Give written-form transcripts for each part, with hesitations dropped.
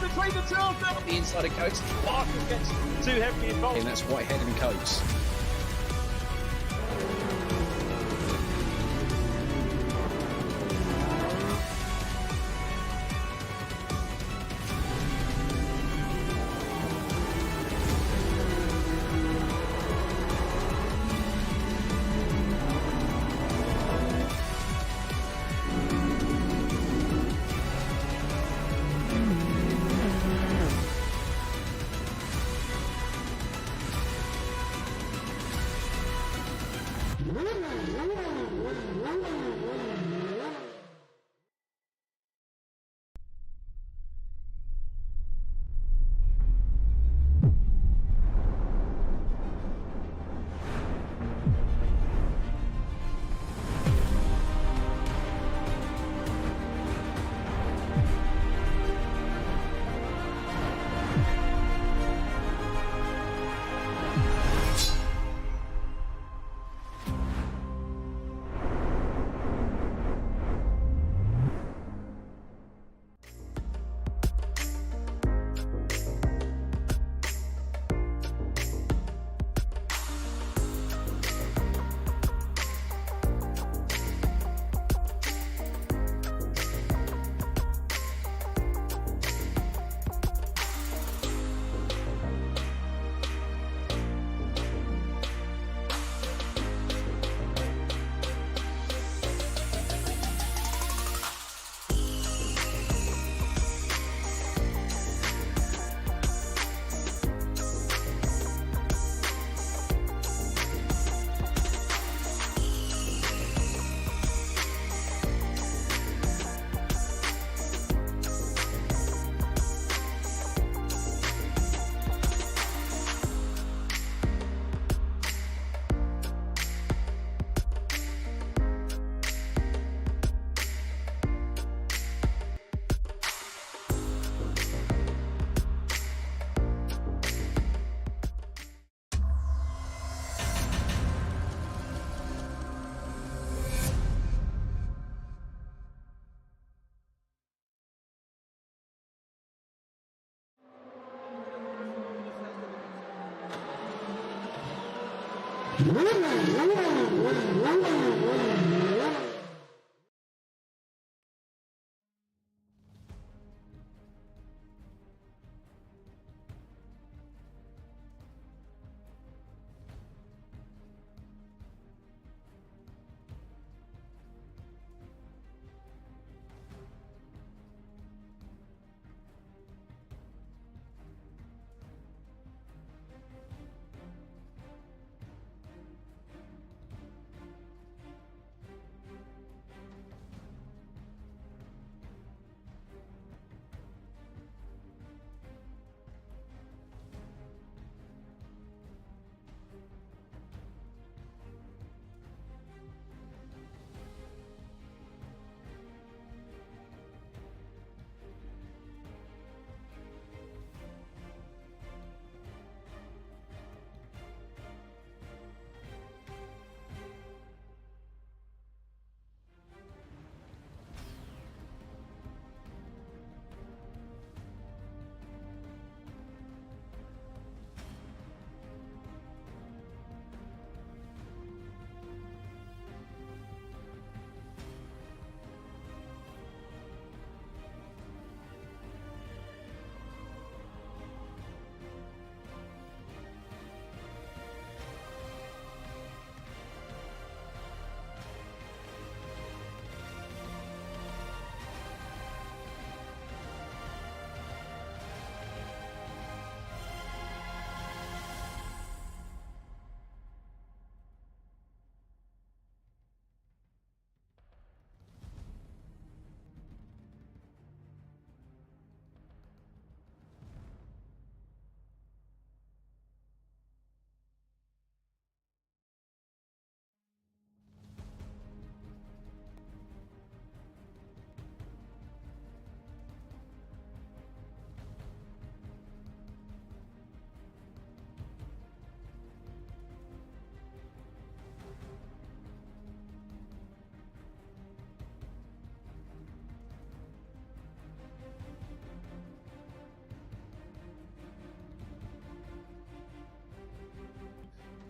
between the two of them. The inside of Coates. Barker gets too heavily involved. And that's Whitehead and Coates.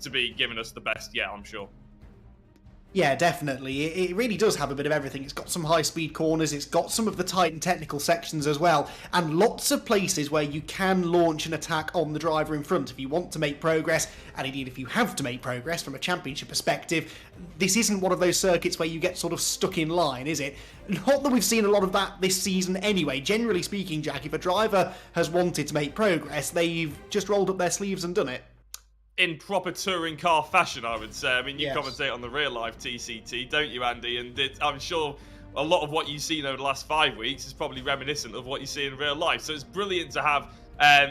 to be giving us the best yet, I'm sure. Yeah, definitely. It really does have a bit of everything. It's got some high-speed corners, it's got some of the tight and technical sections as well, and lots of places where you can launch an attack on the driver in front if you want to make progress, and indeed if you have to make progress from a championship perspective. This isn't one of those circuits where you get sort of stuck in line, is it? Not that we've seen a lot of that this season anyway. Generally speaking, Jack, if a driver has wanted to make progress, they've just rolled up their sleeves and done it. In proper touring car fashion, I would say. I mean, you Yes. commentate on the real-life TCT, don't you, Andy? And I'm sure a lot of what you've seen over the last 5 weeks is probably reminiscent of what you see in real life. So it's brilliant to have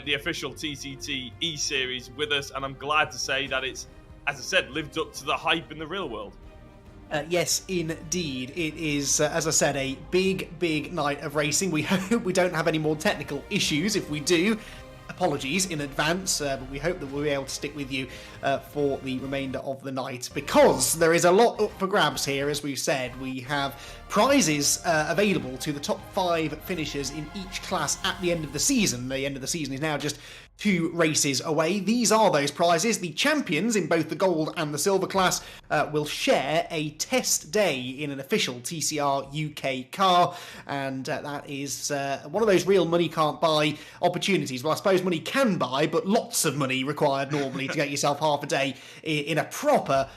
the official TCT E-Series with us, and I'm glad to say that it's, as I said, lived up to the hype in the real world. Yes, indeed. It is, as I said, a big night of racing. We hope we don't have any more technical issues. If we do, apologies in advance, but we hope that we'll be able to stick with you for the remainder of the night, because there is a lot up for grabs here. As we've said, we have prizes available to the top 5 finishers in each class at the end of the season. The end of the season is now just 2 races away. These are those prizes. The champions in both the gold and the silver class will share a test day in an official TCR UK car, and that is one of those real money can't buy opportunities. Well, I suppose money can buy, but lots of money required normally to get yourself half a day in a proper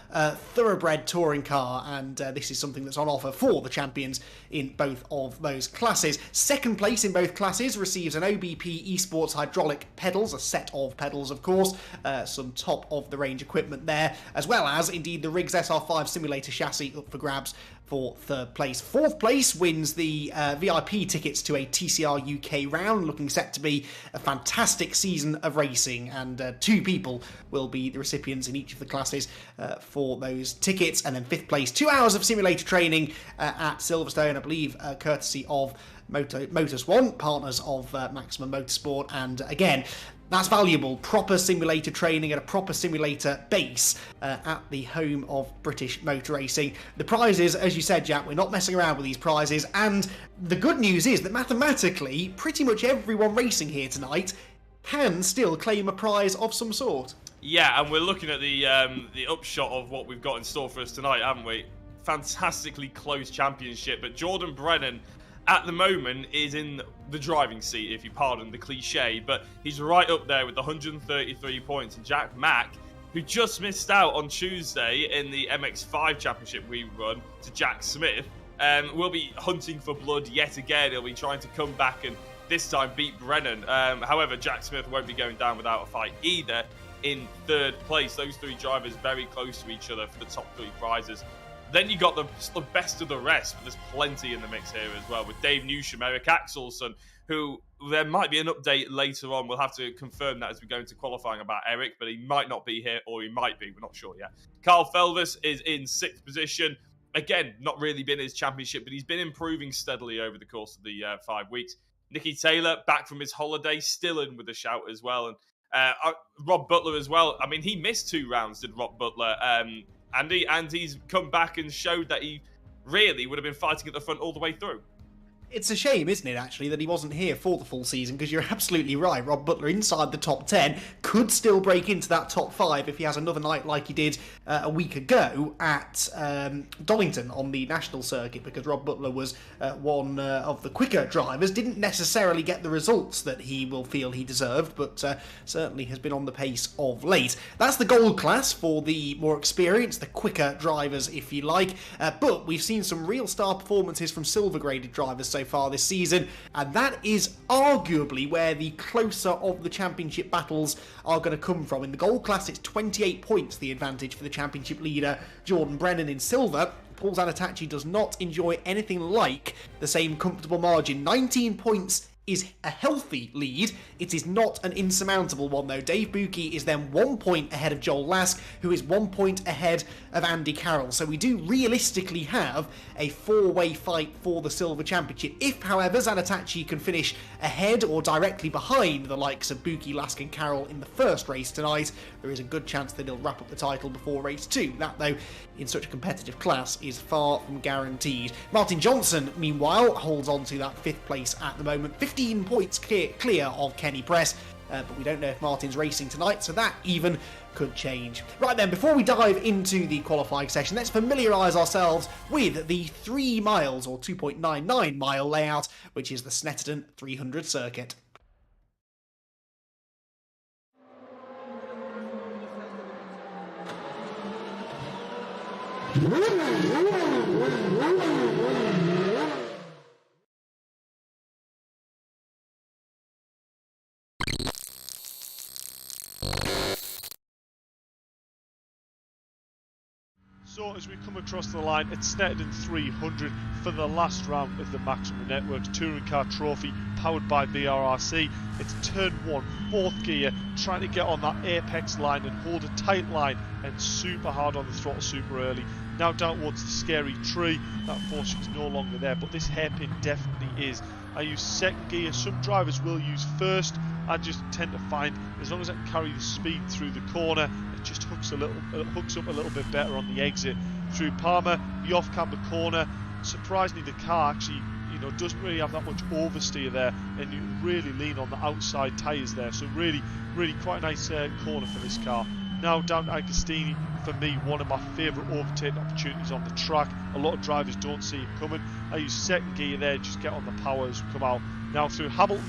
thoroughbred touring car, and this is something that's on offer for the champions in both of those classes. Second place in both classes receives an OBP Esports hydraulic pedals, a set of pedals of course, some top of the range equipment there, as well as indeed the Riggs SR5 simulator chassis up for grabs for third place. Fourth place wins the VIP tickets to a TCR UK round, looking set to be a fantastic season of racing, and 2 people will be the recipients in each of the classes for those tickets. And then fifth place, 2 hours of simulator training at Silverstone, I believe courtesy of Motor1, partners of Maximum Motorsport, and again, that's valuable. Proper simulator training at a proper simulator base at the home of British motor racing. The prizes, as you said, Jack, we're not messing around with these prizes, and the good news is that mathematically, pretty much everyone racing here tonight can still claim a prize of some sort. Yeah, and we're looking at the upshot of what we've got in store for us tonight, haven't we? Fantastically close championship, but Jordan Brennan at the moment is in the driving seat, if you pardon the cliche, but he's right up there with 133 points. And Jack Mack, who just missed out on Tuesday in the MX5 championship we run to Jack Smith, will be hunting for blood yet again. He'll be trying to come back and this time beat Brennan. However, Jack Smith won't be going down without a fight either in third place. Those 3 drivers very close to each other for the top 3 prizes. Then you got the best of the rest, but there's plenty in the mix here as well, with Dave Newsham, Eric Axelson, who there might be an update later on. We'll have to confirm that as we go into qualifying about Eric, but he might not be here, or he might be. We're not sure yet. Carl Felvis is in 6th position. Again, not really been his championship, but he's been improving steadily over the course of the 5 weeks. Nicky Taylor, back from his holiday, still in with a shout as well. And Rob Butler as well. I mean, he missed 2 rounds, did Rob Butler, Andy, and he's come back and showed that he really would have been fighting at the front all the way through. It's a shame, isn't it, actually, that he wasn't here for the full season, because you're absolutely right. Rob Butler inside the top 10 could still break into that top 5 if he has another night like he did a week ago at Donington on the national circuit, because Rob Butler was one of the quicker drivers. Didn't necessarily get the results that he will feel he deserved, but certainly has been on the pace of late. That's the gold class for the more experienced, the quicker drivers, if you like. But we've seen some real star performances from silver graded drivers so far this season, and that is arguably where the closer of the championship battles are going to come from. In the gold class, it's 28 points the advantage for the championship leader Jordan Brennan. In silver, Paul Zanatachi does not enjoy anything like the same comfortable margin. 19 points is a healthy lead. It is not an insurmountable one, though. Dave Buki is then 1 point ahead of Joel Lask, who is 1 point ahead of Andy Carroll. So we do realistically have a 4-way fight for the Silver Championship. If, however, Zanatachi can finish ahead or directly behind the likes of Buki, Lask and Carroll in the first race tonight, there is a good chance that he'll wrap up the title before race 2. That, though, in such a competitive class, is far from guaranteed. Martin Johnson, meanwhile, holds on to that 5th place at the moment. 15 points clear of Kenny Press. but we don't know if Martin's racing tonight, so that even could change. Right then, before we dive into the qualifying session, let's familiarise ourselves with the 3 miles or 2.99 mile layout, which is the Snetterton 300 circuit. So as we come across the line, it's Snetterton 300 for the last round of the Maximum Networks Touring Car Trophy powered by VRRC. It's turn 1, 4th gear, trying to get on that apex line and hold a tight line and super hard on the throttle super early. Now down towards the scary tree, that force is no longer there, but this hairpin definitely is. I use 2nd gear, some drivers will use 1st. I just tend to find as long as I can carry the speed through the corner, it just hooks up a little bit better on the exit through Palmer, the off-camber corner. Surprisingly, the car actually, doesn't really have that much oversteer there, and you really lean on the outside tyres there. So really quite a nice corner for this car. Now down to Agostini, for me, one of my favourite overtaking opportunities on the track. A lot of drivers don't see it coming. I use 2nd gear there, just get on the power as we come out. Now through Hamilton,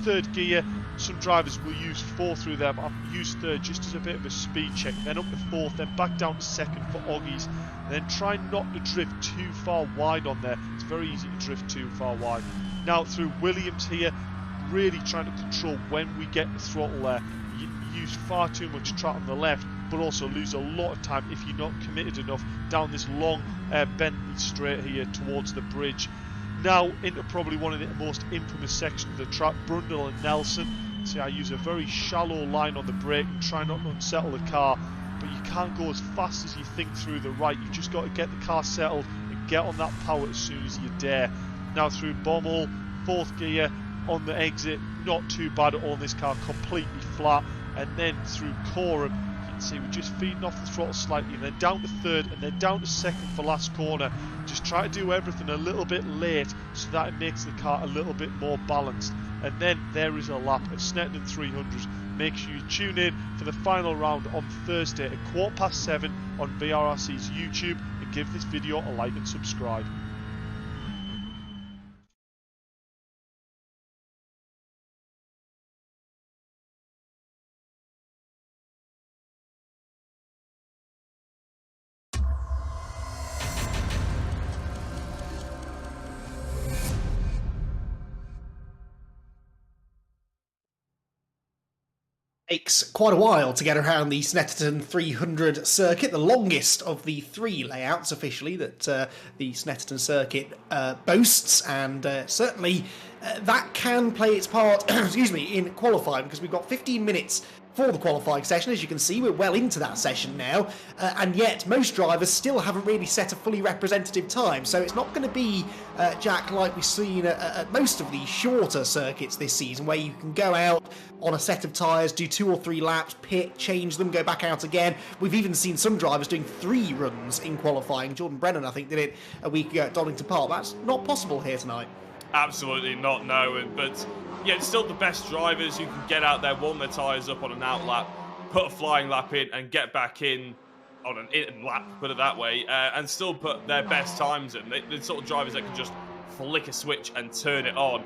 3rd gear. Some drivers will use 4th through there, but I've used 3rd just as a bit of a speed check. Then up to 4th, then back down to 2nd for Oggies. Then try not to drift too far wide on there. It's very easy to drift too far wide. Now through Williams here, really trying to control when we get the throttle there. You use far too much track on the left, but also lose a lot of time if you're not committed enough down this long Bentley straight here towards the bridge. Now into probably one of the most infamous sections of the track, Brundle and Nelson. See, I use a very shallow line on the brake and try not to unsettle the car, but you can't go as fast as you think through the right. You just got to get the car settled and get on that power as soon as you dare. Now through Bommel, 4th gear on the exit, not too bad at all. This car completely flat, and then through Coram, you can see we're just feeding off the throttle slightly, and then down to 3rd, and then down to 2nd for last corner. Just try to do everything a little bit late so that it makes the car a little bit more balanced. And then there is a lap at Snetterton 300. Make sure you tune in for the final round on Thursday at 7:15 on VRRC's YouTube, and give this video a like and subscribe. Takes quite a while to get around the Snetterton 300 circuit, the longest of the 3 layouts officially that the Snetterton circuit boasts, and certainly that can play its part in qualifying, because we've got 15 minutes for the qualifying session. As you can see, we're well into that session now, and yet most drivers still haven't really set a fully representative time, so it's not going to be, Jack, like we've seen at most of the shorter circuits this season, where you can go out on a set of tyres, do 2 or 3 laps, pit, change them, go back out again. We've even seen some drivers doing 3 runs in qualifying. Jordan Brennan, I think, did it a week ago at Donington Park. That's not possible here tonight. Absolutely not, no. But yeah, it's still the best drivers who can get out there, warm their tyres up on an out lap, put a flying lap in, and get back in on an in lap, put it that way, and still put their best times in. The sort of drivers that can just flick a switch and turn it on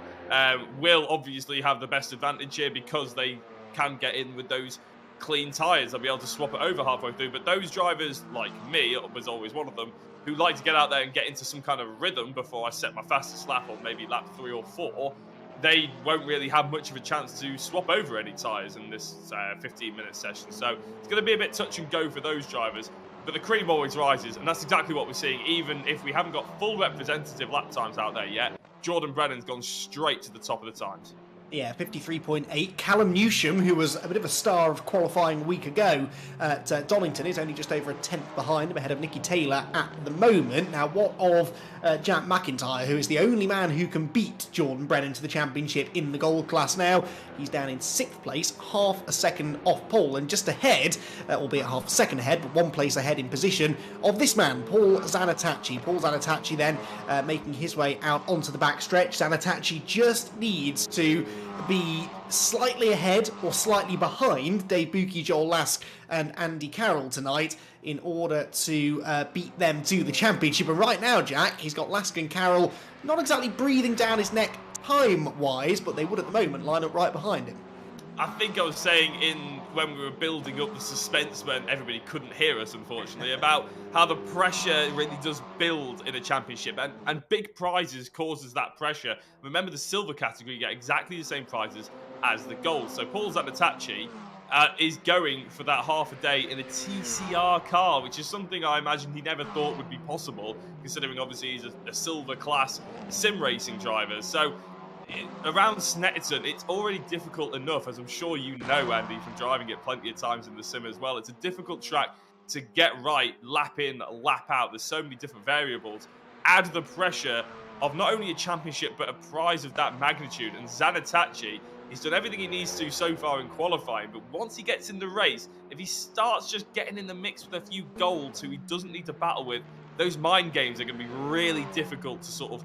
will obviously have the best advantage here, because they can get in with those clean tyres. They'll be able to swap it over halfway through. But those drivers, like me, was always one of them, who like to get out there and get into some kind of rhythm before I set my fastest lap, or maybe lap 3 or 4, they won't really have much of a chance to swap over any tyres in this 15-minute session. So it's going to be a bit touch and go for those drivers. But the cream always rises, and that's exactly what we're seeing. Even if we haven't got full representative lap times out there yet, Jordan Brennan's gone straight to the top of the times. Yeah, 53.8. Callum Newsham, who was a bit of a star of qualifying a week ago at Donington, is only just over a tenth behind him, ahead of Nicky Taylor at the moment. Now, what of Jack McIntyre, who is the only man who can beat Jordan Brennan to the championship in the gold class now? He's down in 6th place, half a second off pole, and just ahead, albeit half a second ahead, but 1 place ahead in position, of this man, Paul Zanatachi. Paul Zanatachi then making his way out onto the backstretch. Zanatachi just needs to be slightly ahead or slightly behind Dave Buki, Joel Lask and Andy Carroll tonight in order to beat them to the championship. And right now, Jack, he's got Lask and Carroll not exactly breathing down his neck time-wise, but they would at the moment line up right behind him. I think I was saying when we were building up the suspense when everybody couldn't hear us, unfortunately, about how the pressure really does build in a championship, and big prizes causes that pressure. Remember, the silver category, you get exactly the same prizes as the gold. So Paul Zanatachi is going for that half a day in a TCR car, which is something I imagine he never thought would be possible, considering obviously he's a silver class sim racing driver. So around Snetterton, it's already difficult enough, as I'm sure you know, Andy, from driving it plenty of times in the sim as well. It's a difficult track to get right, lap in, lap out. There's so many different variables. Add the pressure of not only a championship, but a prize of that magnitude. And Zanatachi, he's done everything he needs to so far in qualifying, but once he gets in the race, if he starts just getting in the mix with a few golds who he doesn't need to battle with, those mind games are going to be really difficult to sort of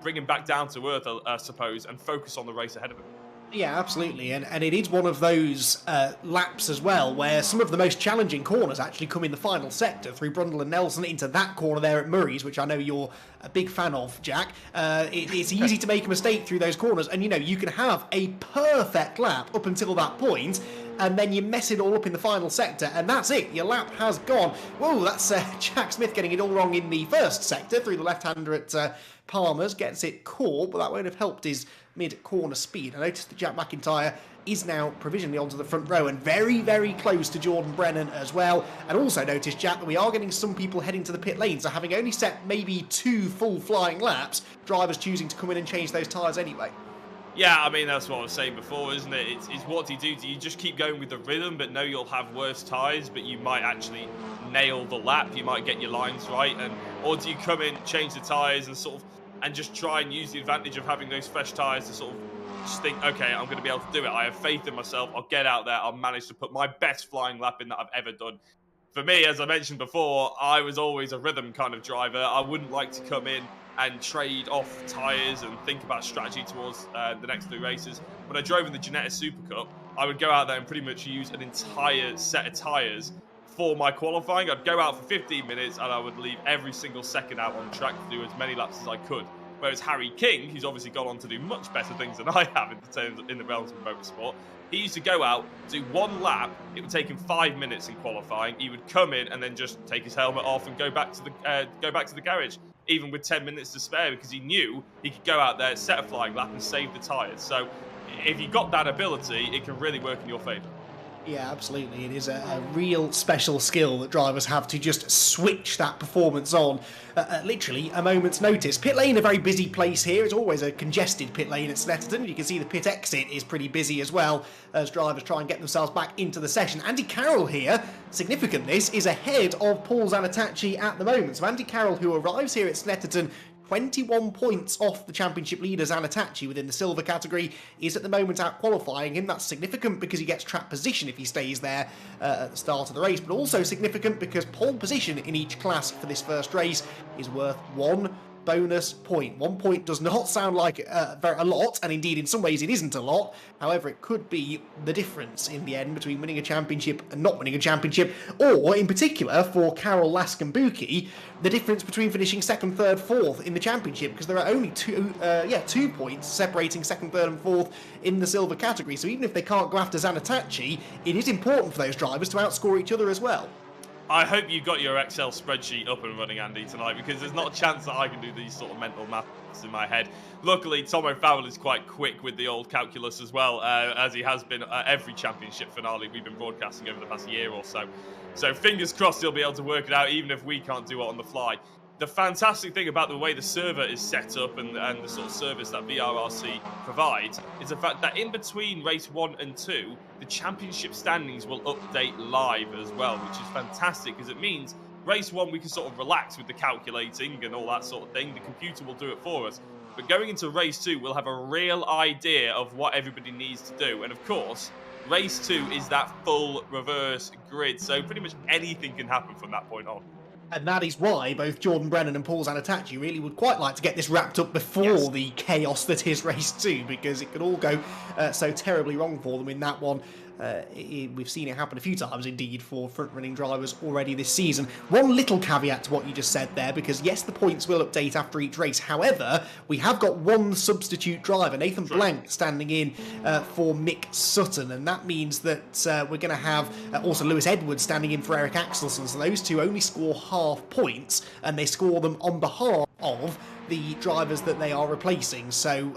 bring him back down to earth, I suppose, and focus on the race ahead of him. Yeah, absolutely, and it is one of those laps as well where some of the most challenging corners actually come in the final sector through Brundle and Nelson into that corner there at Murray's, which I know you're a big fan of, Jack. It's easy to make a mistake through those corners, and you can have a perfect lap up until that point, and then you mess it all up in the final sector, and that's it. Your lap has gone. Whoa, that's Jack Smith getting it all wrong in the first sector through the left-hander at Palmer's, gets it caught, but that won't have helped his mid-corner speed. I noticed that Jack McIntyre is now provisionally onto the front row and very, very close to Jordan Brennan as well. And also noticed, Jack, that we are getting some people heading to the pit lane, so having only set maybe 2 full flying laps, drivers choosing to come in and change those tyres anyway. Yeah, I mean, that's what I was saying before, isn't it? It's what do you do? Do you just keep going with the rhythm, but know you'll have worse tyres, but you might actually nail the lap, you might get your lines right, or do you come in, change the tyres, and just try and use the advantage of having those fresh tyres to sort of just think, okay, I'm going to be able to do it. I have faith in myself. I'll get out there. I'll manage to put my best flying lap in that I've ever done. For me, as I mentioned before, I was always a rhythm kind of driver. I wouldn't like to come in and trade off tyres and think about strategy towards the next 3 races. When I drove in the Ginetta Super Cup, I would go out there and pretty much use an entire set of tyres for my qualifying. I'd go out for 15 minutes and I would leave every single second out on track to do as many laps as I could. Whereas Harry King, who's obviously gone on to do much better things than I have in the realms of motorsport, he used to go out, do 1 lap. It would take him 5 minutes in qualifying. He would come in and then just take his helmet off and go back to the garage, even with 10 minutes to spare, because he knew he could go out there, set a flying lap, and save the tyres. So if you got that ability, it can really work in your favour. Yeah, absolutely. It is a real special skill that drivers have to just switch that performance on at literally a moment's notice. Pit lane, a very busy place here. It's always a congested pit lane at Snetterton. You can see the pit exit is pretty busy as well as drivers try and get themselves back into the session. Andy Carroll here, significant this, is ahead of Paul Zanatachi at the moment. So Andy Carroll, who arrives here at Snetterton 21 points off the championship leader Zanatachi within the silver category, is at the moment out qualifying him. That's significant because he gets track position if he stays there at the start of the race, but also significant because pole position in each class for this first race is worth 1 bonus point. 1 point does not sound like a lot, and indeed in some ways it isn't a lot. However, it could be the difference in the end between winning a championship and not winning a championship, or in particular for Carroll, Lask and Buki, the difference between finishing 2nd, 3rd, 4th in the championship, because there are only 2 points separating 2nd, 3rd and 4th in the silver category. So even if they can't go after Zanatachi, it is important for those drivers to outscore each other as well. I hope you got your Excel spreadsheet up and running, Andy, tonight, because there's not a chance that I can do these sort of mental maths in my head. Luckily, Tom O'Farrell is quite quick with the old calculus as well, as he has been at every championship finale we've been broadcasting over the past year or so. So fingers crossed he'll be able to work it out, even if we can't do it on the fly. The fantastic thing about the way the server is set up and the sort of service that VRRC provides is the fact that in between race 1 and 2, the championship standings will update live as well, which is fantastic because it means race 1 we can sort of relax with the calculating and all that sort of thing. The computer will do it for us. But going into race 2, we'll have a real idea of what everybody needs to do. And of course, race 2 is that full reverse grid, so pretty much anything can happen from that point on. And that is why both Jordan Brennan and Paul Zanatachi really would quite like to get this wrapped up before the chaos that is race 2, because it could all go so terribly wrong for them in that one. We've seen it happen a few times indeed for front-running drivers already this season. One little caveat to what you just said there, because yes, the points will update after each race. However, we have got one substitute driver, Nathan Blank, standing in for Mick Sutton, and that means that we're going to have also Lewis Edwards standing in for Eric Axelson. So those two only score half points, and they score them on behalf of the drivers that they are replacing. So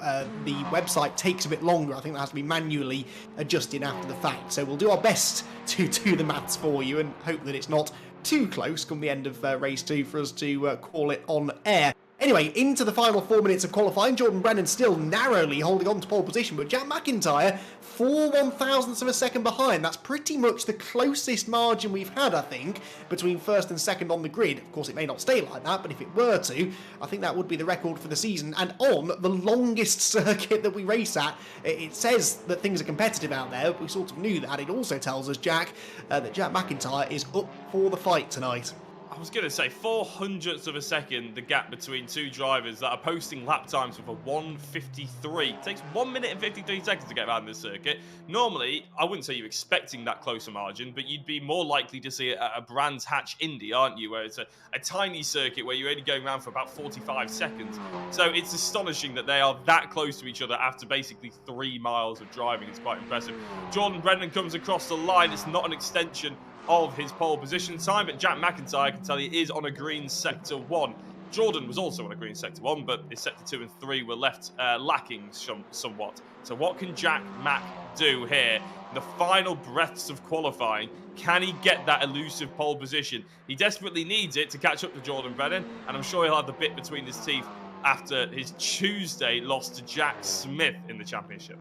the website takes a bit longer. I think that has to be manually adjusted after the fact. So we'll do our best to do the maths for you and hope that it's not too close come the end of race 2 for us to call it on air. Anyway, into the final 4 minutes of qualifying. Jordan Brennan still narrowly holding on to pole position, but Jack McIntyre 4 1,000ths of a second behind. That's pretty much the closest margin we've had, I think, between first and second on the grid. Of course, it may not stay like that, but if it were to, I think that would be the record for the season. And on the longest circuit that we race at, it says that things are competitive out there. We sort of knew that. It also tells us, Jack, that Jack McIntyre is up for the fight tonight. I was going to say 0.04 of a second, the gap between two drivers that are posting lap times with a 1:53. It takes 1 minute and 53 seconds to get around this circuit. Normally, I wouldn't say you're expecting that closer margin, but you'd be more likely to see it at a Brands Hatch Indy, aren't you? Where it's a tiny circuit where you're only going around for about 45 seconds. So it's astonishing that they are that close to each other after basically 3 miles of driving. It's quite impressive. Jordan Brennan comes across the line. It's not an extension of his pole position time, but Jack McIntyre, I can tell you, is on a green sector 1. Jordan was also on a green sector 1, but his sector 2 and 3 were left lacking somewhat. So what can Jack Mac do here in the final breaths of qualifying? Can he get that elusive pole position? He desperately needs it to catch up to Jordan Brennan, and I'm sure he'll have the bit between his teeth after his Tuesday loss to Jack Smith in the championship.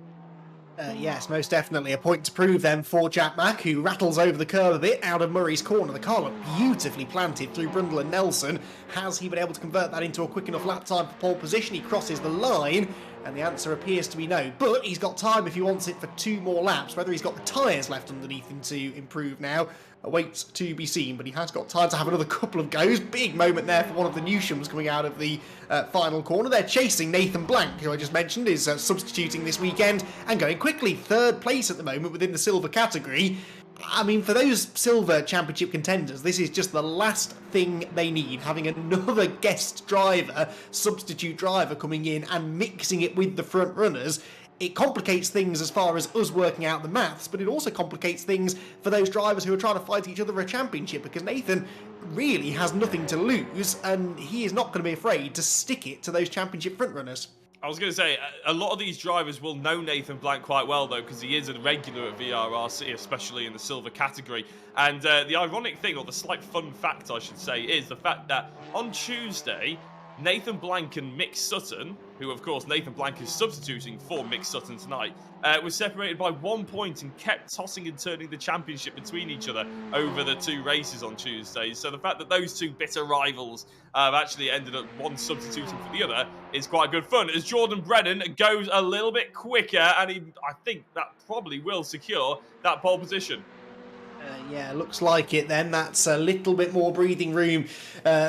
Yes, most definitely. A point to prove then for Jack Mack, who rattles over the curb a bit out of Murray's corner. The car looked beautifully planted through Brundle and Nelson. Has he been able to convert that into a quick enough lap time for pole position? He crosses the line, and the answer appears to be no. But he's got time if he wants it for 2 more laps. Whether he's got the tyres left underneath him to improve now awaits to be seen, but he has got time to have another couple of goes. Big moment there for one of the Newshams coming out of the final corner. They're chasing Nathan Blank, who I just mentioned is substituting this weekend and going quickly. 3rd place at the moment within the silver category. I mean, for those silver championship contenders, this is just the last thing they need, having another guest driver, substitute driver coming in and mixing it with the front runners. It complicates things as far as us working out the maths, but it also complicates things for those drivers who are trying to fight each other for a championship, because Nathan really has nothing to lose, and he is not going to be afraid to stick it to those championship frontrunners. I was going to say, a lot of these drivers will know Nathan Blank quite well, though, because he is a regular at VRRC, especially in the silver category. And the ironic thing, or the slight fun fact, I should say, is the fact that on Tuesday, Nathan Blank and Mick Sutton, who of course Nathan Blank is substituting for Mick Sutton tonight, was separated by 1 point and kept tossing and turning the championship between each other over the 2 races on Tuesday. So the fact that those 2 bitter rivals have actually ended up one substituting for the other is quite good fun. As Jordan Brennan goes a little bit quicker, and I think that probably will secure that pole position. Yeah, looks like it then. That's a little bit more breathing room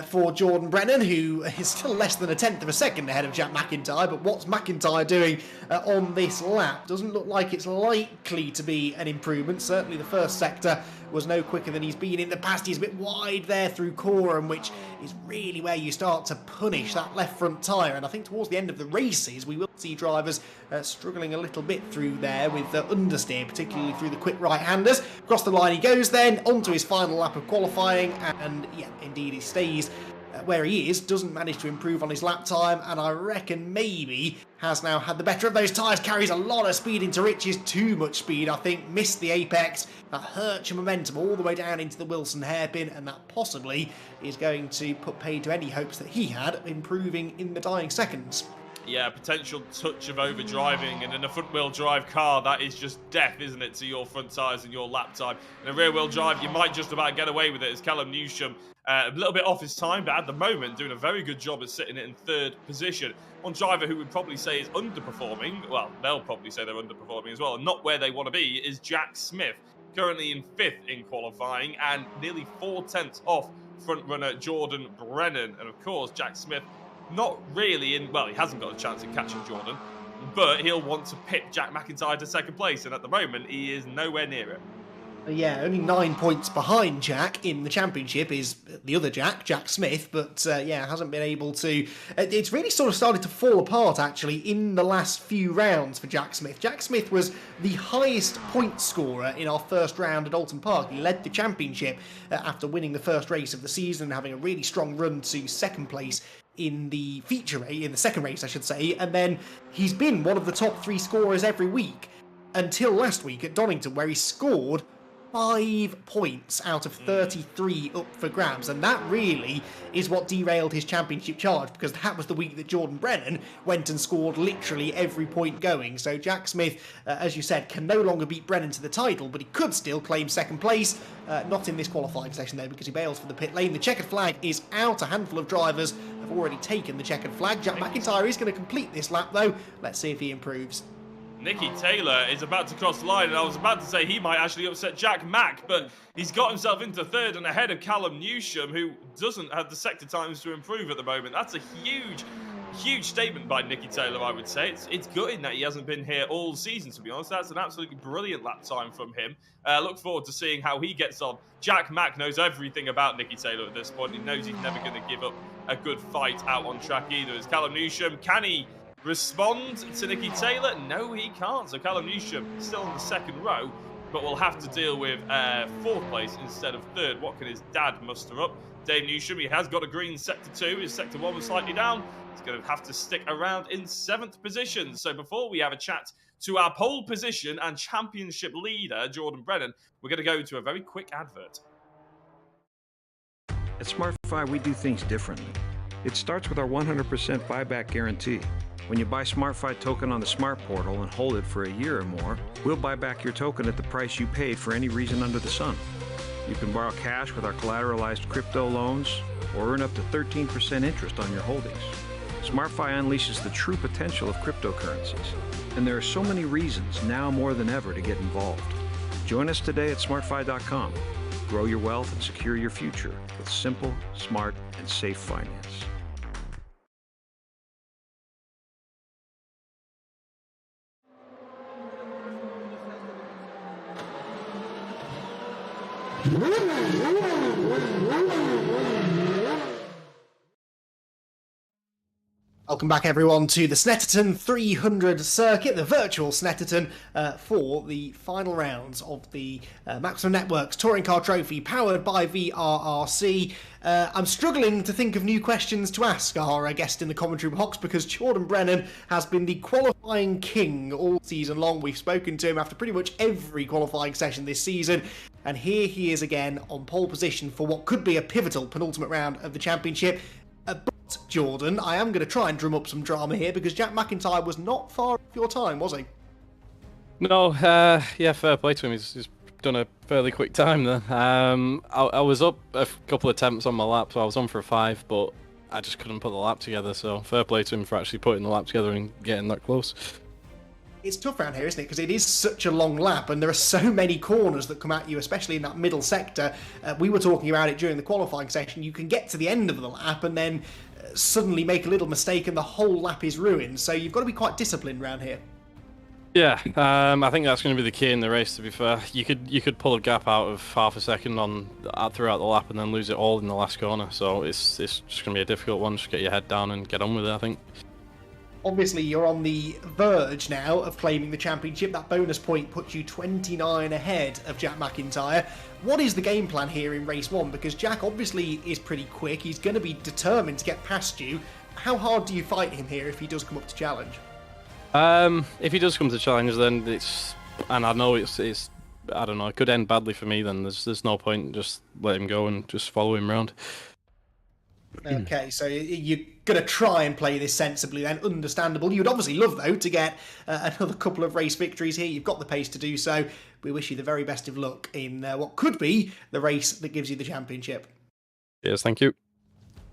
for Jordan Brennan, who is still less than 1/10 of a second ahead of Jack McIntyre. But what's McIntyre doing on this lap? Doesn't look like it's likely to be an improvement. Certainly the first sector was no quicker than he's been in the past. He's a bit wide there through Coram, which is really where you start to punish that left front tyre. And I think towards the end of the races, we will see drivers struggling a little bit through there with understeer, particularly through the quick right-handers. Across the line he goes then, onto his final lap of qualifying, and yeah, indeed he stays where he is, doesn't manage to improve on his lap time, and I reckon maybe has now had the better of those tyres, carries a lot of speed into Riches, too much speed I think, missed the apex, that hurts your momentum all the way down into the Wilson hairpin, and that possibly is going to put paid to any hopes that he had of improving in the dying seconds. Yeah, potential touch of overdriving, and in a front-wheel drive car, that is just death, isn't it, to your front tyres and your lap time. In a rear-wheel drive, you might just about get away with it, as Callum Newsham, a little bit off his time, but at the moment, doing a very good job at sitting it in 3rd position. One driver who would probably say is underperforming, well, they'll probably say they're underperforming as well, and not where they want to be, is Jack Smith, currently in 5th in qualifying, and nearly 4/10 off front runner Jordan Brennan. And of course, Jack Smith, not really in, well, he hasn't got a chance in catching Jordan, but he'll want to pip Jack McIntyre to second place. And at the moment, he is nowhere near it. Yeah, only 9 points behind Jack in the championship is the other Jack Smith, but hasn't been able to... It's really sort of started to fall apart, actually, in the last few rounds for Jack Smith. Jack Smith was the highest point scorer in our first round at Alton Park. He led the championship after winning the first race of the season and having a really strong run to second place in the feature race, in the second race, I should say, and then he's been one of the top 3 scorers every week until last week at Donington, where he scored 5 points out of 33 up for grabs, and that really is what derailed his championship charge, because that was the week that Jordan Brennan went and scored literally every point going. So Jack Smith, as you said, can no longer beat Brennan to the title, but he could still claim second place. Not in this qualifying session though, because he bails for the pit lane. The checkered flag is out. A handful of drivers have already taken the checkered flag. Jack McIntyre is going to complete this lap though. Let's see if he improves. Nicky Taylor is about to cross the line, and I was about to say he might actually upset Jack Mack, but he's got himself into third and ahead of Callum Newsham, who doesn't have the sector times to improve at the moment. That's a huge statement by Nicky Taylor, I would say. It's gutting that he hasn't been here all season, to be honest. That's an absolutely brilliant lap time from him. Look forward to seeing how he gets on. Jack Mack knows everything about Nicky Taylor at this point. He knows he's never going to give up a good fight out on track either. As Callum Newsham, can he respond to Nicky Taylor? No, he can't. So Callum Newsham still in the second row, but will have to deal with 4th place instead of 3rd. What can his dad muster up? Dave Newsham, he has got a green sector 2. His sector 1 was slightly down. He's going to have to stick around in 7th position. So before we have a chat to our pole position and championship leader, Jordan Brennan, we're going to go to a very quick advert. At SmartFi, we do things differently. It starts with our 100% buyback guarantee. When you buy SmartFi token on the Smart Portal and hold it for a year or more, we'll buy back your token at the price you paid for any reason under the sun. You can borrow cash with our collateralized crypto loans or earn up to 13% interest on your holdings. SmartFi unleashes the true potential of cryptocurrencies, and there are so many reasons now more than ever to get involved. Join us today at smartfi.com. Grow your wealth and secure your future with simple, smart, and safe finance. Welcome back everyone to the Snetterton 300 circuit, the virtual Snetterton, for the final rounds of the Maximum Networks Touring Car Trophy powered by VRRC. I'm struggling to think of new questions to ask our guest in the commentary box, because Jordan Brennan has been the qualifying king all season long. We've spoken to him after pretty much every qualifying session this season, and here he is again on pole position for what could be a pivotal penultimate round of the championship. But, Jordan, I am going to try and drum up some drama here, because Jack McIntyre was not far off your time, was he? No, yeah, fair play to him. He's done a fairly quick time there. I was up a couple of attempts on my lap, so I was on for a 5, but I just couldn't put the lap together, so fair play to him for actually putting the lap together and getting that close. It's tough around here, isn't it? Because it is such a long lap, and there are so many corners that come at you, especially in that middle sector. We were talking about it during the qualifying session. You can get to the end of the lap and then suddenly make a little mistake and the whole lap is ruined. So you've got to be quite disciplined around here. Yeah, I think that's going to be the key in the race, to be fair. You could pull a gap out of half a second throughout the lap and then lose it all in the last corner. So it's just going to be a difficult one. Just get your head down and get on with it, I think. Obviously, you're on the verge now of claiming the championship. That bonus point puts you 29 ahead of Jack McIntyre. What is the game plan here in race 1? Because Jack obviously is pretty quick. He's going to be determined to get past you. How hard do you fight him here if he does come up to challenge? If he does come to challenge, then and I know it's I don't know, it could end badly for me. Then there's no point. Just let him go and just follow him around. Okay, so you're going to try and play this sensibly then, understandable. You'd obviously love, though, to get another couple of race victories here. You've got the pace to do so. We wish you the very best of luck in what could be the race that gives you the championship. Yes, thank you.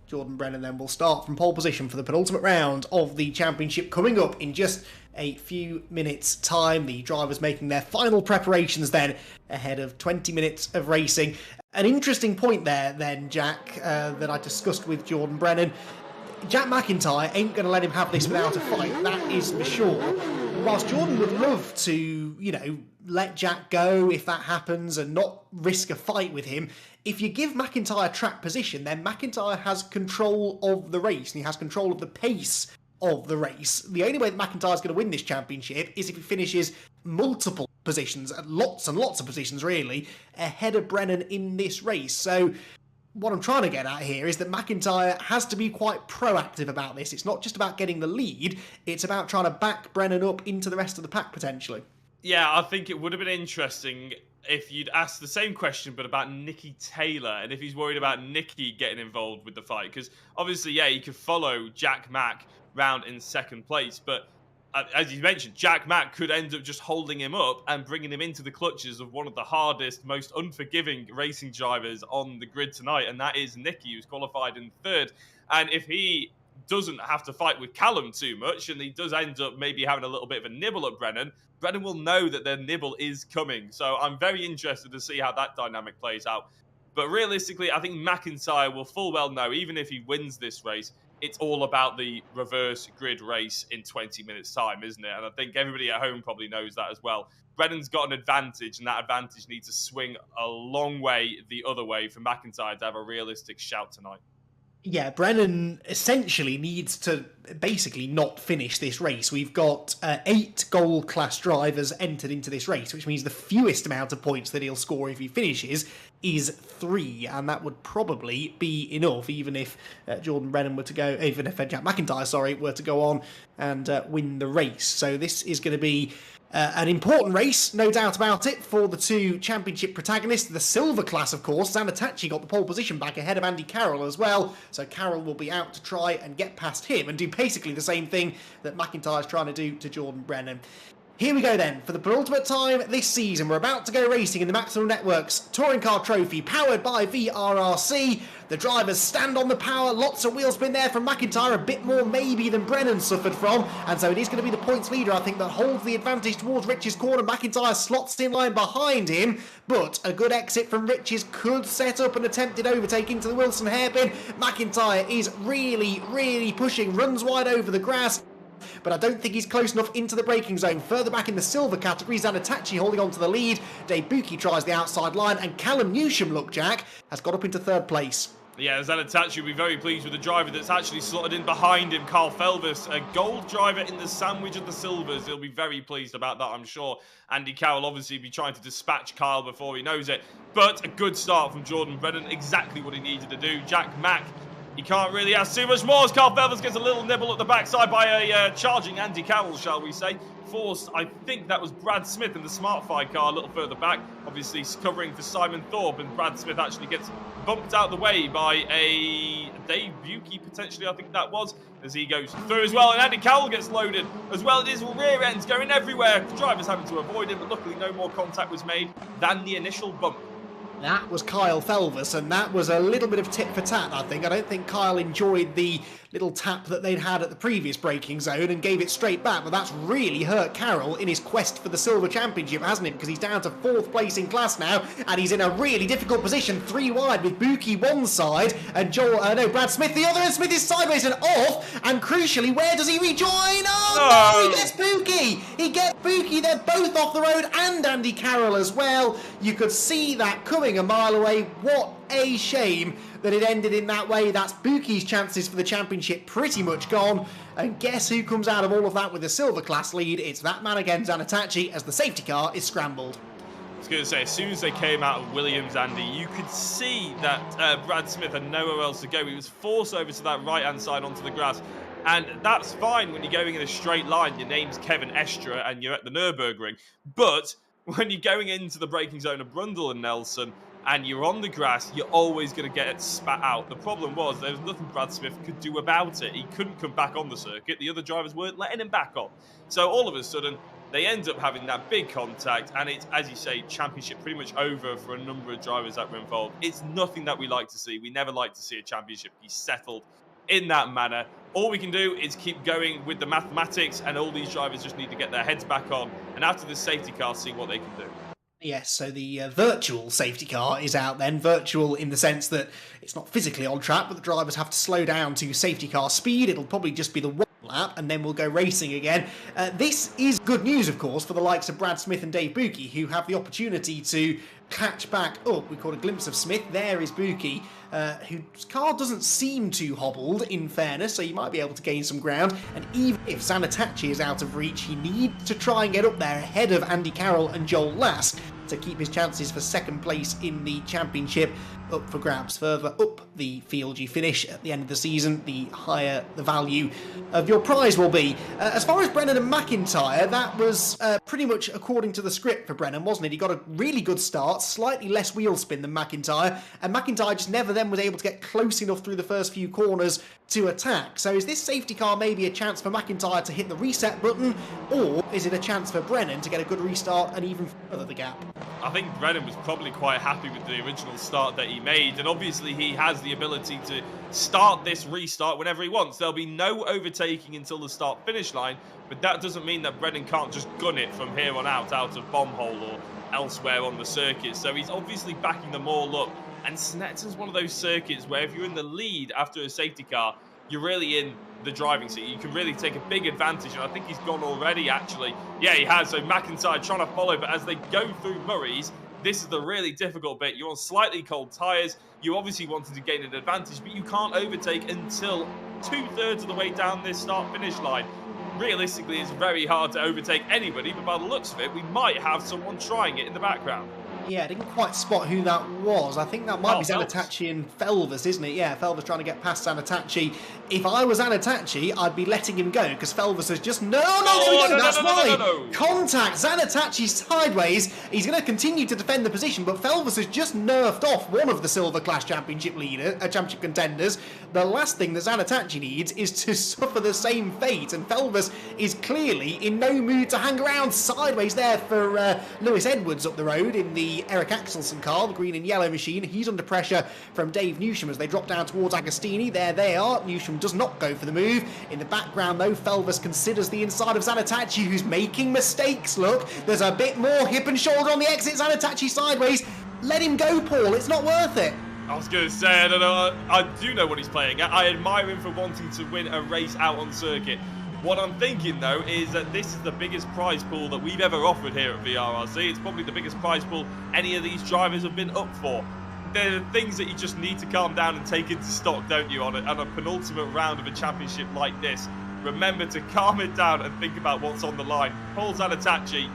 Jordan Brennan then will start from pole position for the penultimate round of the championship coming up in just a few minutes' time. The drivers making their final preparations then ahead of 20 minutes of racing. An interesting point there then, Jack, that I discussed with Jordan Brennan. Jack McIntyre ain't going to let him have this without a fight, that is for sure. Whilst Jordan would love to, let Jack go if that happens and not risk a fight with him, if you give McIntyre track position, then McIntyre has control of the race and he has control of the pace of the race. The only way that McIntyre's going to win this championship is if he finishes multiple positions, lots and lots of positions really, ahead of Brennan in this race. So what I'm trying to get at here is that McIntyre has to be quite proactive about this. It's not just about getting the lead, it's about trying to back Brennan up into the rest of the pack potentially. Yeah, I think it would have been interesting if you'd asked the same question but about Nicky Taylor and if he's worried about Nicky getting involved with the fight. Because obviously, yeah, you could follow Jack Mack round in second place, but as you mentioned, Jack Mack could end up just holding him up and bringing him into the clutches of one of the hardest, most unforgiving racing drivers on the grid tonight, and that is Nicky, who's qualified in third. And if he doesn't have to fight with Callum too much, and he does end up maybe having a little bit of a nibble at Brennan will know that their nibble is coming. So I'm very interested to see how that dynamic plays out. But realistically, I think McIntyre will full well know, even if he wins this race, it's all about the reverse grid race in 20 minutes time, isn't it? And I think everybody at home probably knows that as well. Brennan's got an advantage, and that advantage needs to swing a long way the other way for McIntyre to have a realistic shout tonight. Yeah, Brennan essentially needs to basically not finish this race. We've got 8 gold class drivers entered into this race, which means the fewest amount of points that he'll score if he finishes is 3, and that would probably be enough, even if Jordan Brennan were to go, even if Jack McIntyre, were to go on and win the race. So this is going to be an important race, no doubt about it, for the 2 championship protagonists. The silver class, of course, Zanatachi got the pole position back ahead of Andy Carroll as well, so Carroll will be out to try and get past him and do basically the same thing that McIntyre's trying to do to Jordan Brennan. Here we go then, for the penultimate time this season. We're about to go racing in the Maximum Network's Touring Car Trophy, powered by VRRC. The drivers stand on the power, lots of wheel spin there from McIntyre, a bit more maybe than Brennan suffered from, and so it is going to be the points leader, I think, that holds the advantage towards Rich's corner. McIntyre slots in line behind him, but a good exit from Rich's could set up an attempted overtake into the Wilson hairpin. McIntyre is really, really pushing, runs wide over the grass, but I don't think he's close enough into the braking zone. Further back in the silver category, Zanatachi holding on to the lead. Dave Buki tries the outside line, and Callum Newsham, look, Jack, has got up into third place. Yeah, Zanatachi will be very pleased with the driver that's actually slotted in behind him, Carl Felvis, a gold driver in the sandwich of the silvers. He'll be very pleased about that, I'm sure. Andy Carroll obviously be trying to dispatch Kyle before he knows it, but a good start from Jordan Brennan, exactly what he needed to do. Jack Mack, he can't really ask too much more as Carl Felvis gets a little nibble at the backside by a charging Andy Carroll, shall we say. Forced, I think that was Brad Smith in the Smartfy car a little further back, obviously covering for Simon Thorpe, and Brad Smith actually gets bumped out the way by a Dave Buki, potentially, I think that was, as he goes through as well, and Andy Carroll gets loaded as well. It is rear ends going everywhere, the driver's having to avoid him, but luckily no more contact was made than the initial bump. That was Kyle Felvis, and that was a little bit of tit for tat, I think. I don't think Kyle enjoyed the little tap that they'd had at the previous braking zone and gave it straight back, but that's really hurt Carroll in his quest for the Silver Championship, hasn't it? Because he's down to 4th place in class now, and he's in a really difficult position, 3 wide, with Buki one side, and Brad Smith the other, and Smith is sideways and off, and crucially, where does he rejoin? Oh, no, he gets Buki! He gets Buki, they're both off the road, and Andy Carroll as well. You could see that coming a mile away. What a shame that it ended in that way. That's Buki's chances for the championship pretty much gone. And guess who comes out of all of that with a silver class lead? It's that man again, Zanatachi, as the safety car is scrambled. I was going to say, as soon as they came out of Williams, Andy, you could see that Brad Smith had nowhere else to go. He was forced over to that right-hand side onto the grass. And that's fine when you're going in a straight line. Your name's Kevin Estra and you're at the Nürburgring. But when you're going into the braking zone of Brundle and Nelson and you're on the grass, you're always going to get it spat out. The problem was there was nothing Brad Smith could do about it. He couldn't come back on the circuit. The other drivers weren't letting him back on. So all of a sudden, They end up having that big contact, and it's, as you say, championship pretty much over for a number of drivers that were involved. It's nothing that we like to see. We never like to see a championship be settled in that manner. All we can do is keep going with the mathematics, and all these drivers just need to get their heads back on, and after the safety car, see what they can do. Yes, so the virtual safety car is out then. Virtual in the sense that it's not physically on track, but the drivers have to slow down to safety car speed. It'll probably just be the one lap, and then we'll go racing again. This is good news, of course, for the likes of Brad Smith and Dave Buki, who have the opportunity to catch back up. We caught a glimpse of Smith. There is Buki, whose car doesn't seem too hobbled, in fairness, so you might be able to gain some ground. And even if Zanatachi is out of reach, he needs to try and get up there ahead of Andy Carroll and Joel Lask to keep his chances for second place in the championship up for grabs. Further up the field you finish at the end of the season, the higher the value of your prize will be. As far as Brennan and McIntyre, that was pretty much according to the script for Brennan, wasn't it? He got a really good start, slightly less wheel spin than McIntyre, and McIntyre just never then was able to get close enough through the first few corners to attack. So is this safety car maybe a chance for McIntyre to hit the reset button, or is it a chance for Brennan to get a good restart and even further the gap? I think Brennan was probably quite happy with the original start that he made, and obviously he has the ability to start this restart whenever he wants. There'll be no overtaking until the start-finish line, but that doesn't mean that Brennan can't just gun it from here on out of bomb hole or elsewhere on the circuit. So he's obviously backing them all up, and Snetterton's one of those circuits where if you're in the lead after a safety car, you're really in the driving seat. You can really take a big advantage, and I think he's gone already, actually. Yeah, he has. So McIntyre trying to follow, but as they go through Murray's, this is the really difficult bit. You're on slightly cold tyres. You obviously wanted to gain an advantage, but you can't overtake until 2/3 of the way down this start-finish line. Realistically, it's very hard to overtake anybody, but by the looks of it, we might have someone trying it in the background. Yeah, I didn't quite spot who that was. I think that might be Zanatachi and Felvers, isn't it? Yeah, Felvers trying to get past Zanatachi. If I was Zanatachi, I'd be letting him go, because Felvers has just... That's why! Contact! Zanatachi sideways. He's going to continue to defend the position, but Felvers has just nerfed off one of the Silver Class Championship championship contenders. The last thing that Zanatachi needs is to suffer the same fate, and Felvers is clearly in no mood to hang around. Sideways there for Lewis Edwards up the road in the Eric Axelsen car, the green and yellow machine. He's under pressure from Dave Newsham as they drop down towards Agostini. There they are. Newsham does not go for the move. In the background, though, Felvers considers the inside of Zanatachi, who's making mistakes. Look, there's a bit more hip and shoulder on the exit. Zanatachi sideways. Let him go, Paul. It's not worth it. I was going to say, I don't know. I do know what he's playing at. I admire him for wanting to win a race out on circuit. What I'm thinking, though, is that this is the biggest prize pool that we've ever offered here at VRRC. It's probably the biggest prize pool any of these drivers have been up for. There are things that you just need to calm down and take into stock, don't you, on a penultimate round of a championship like this. Remember to calm it down and think about what's on the line. Paul Zanatachi,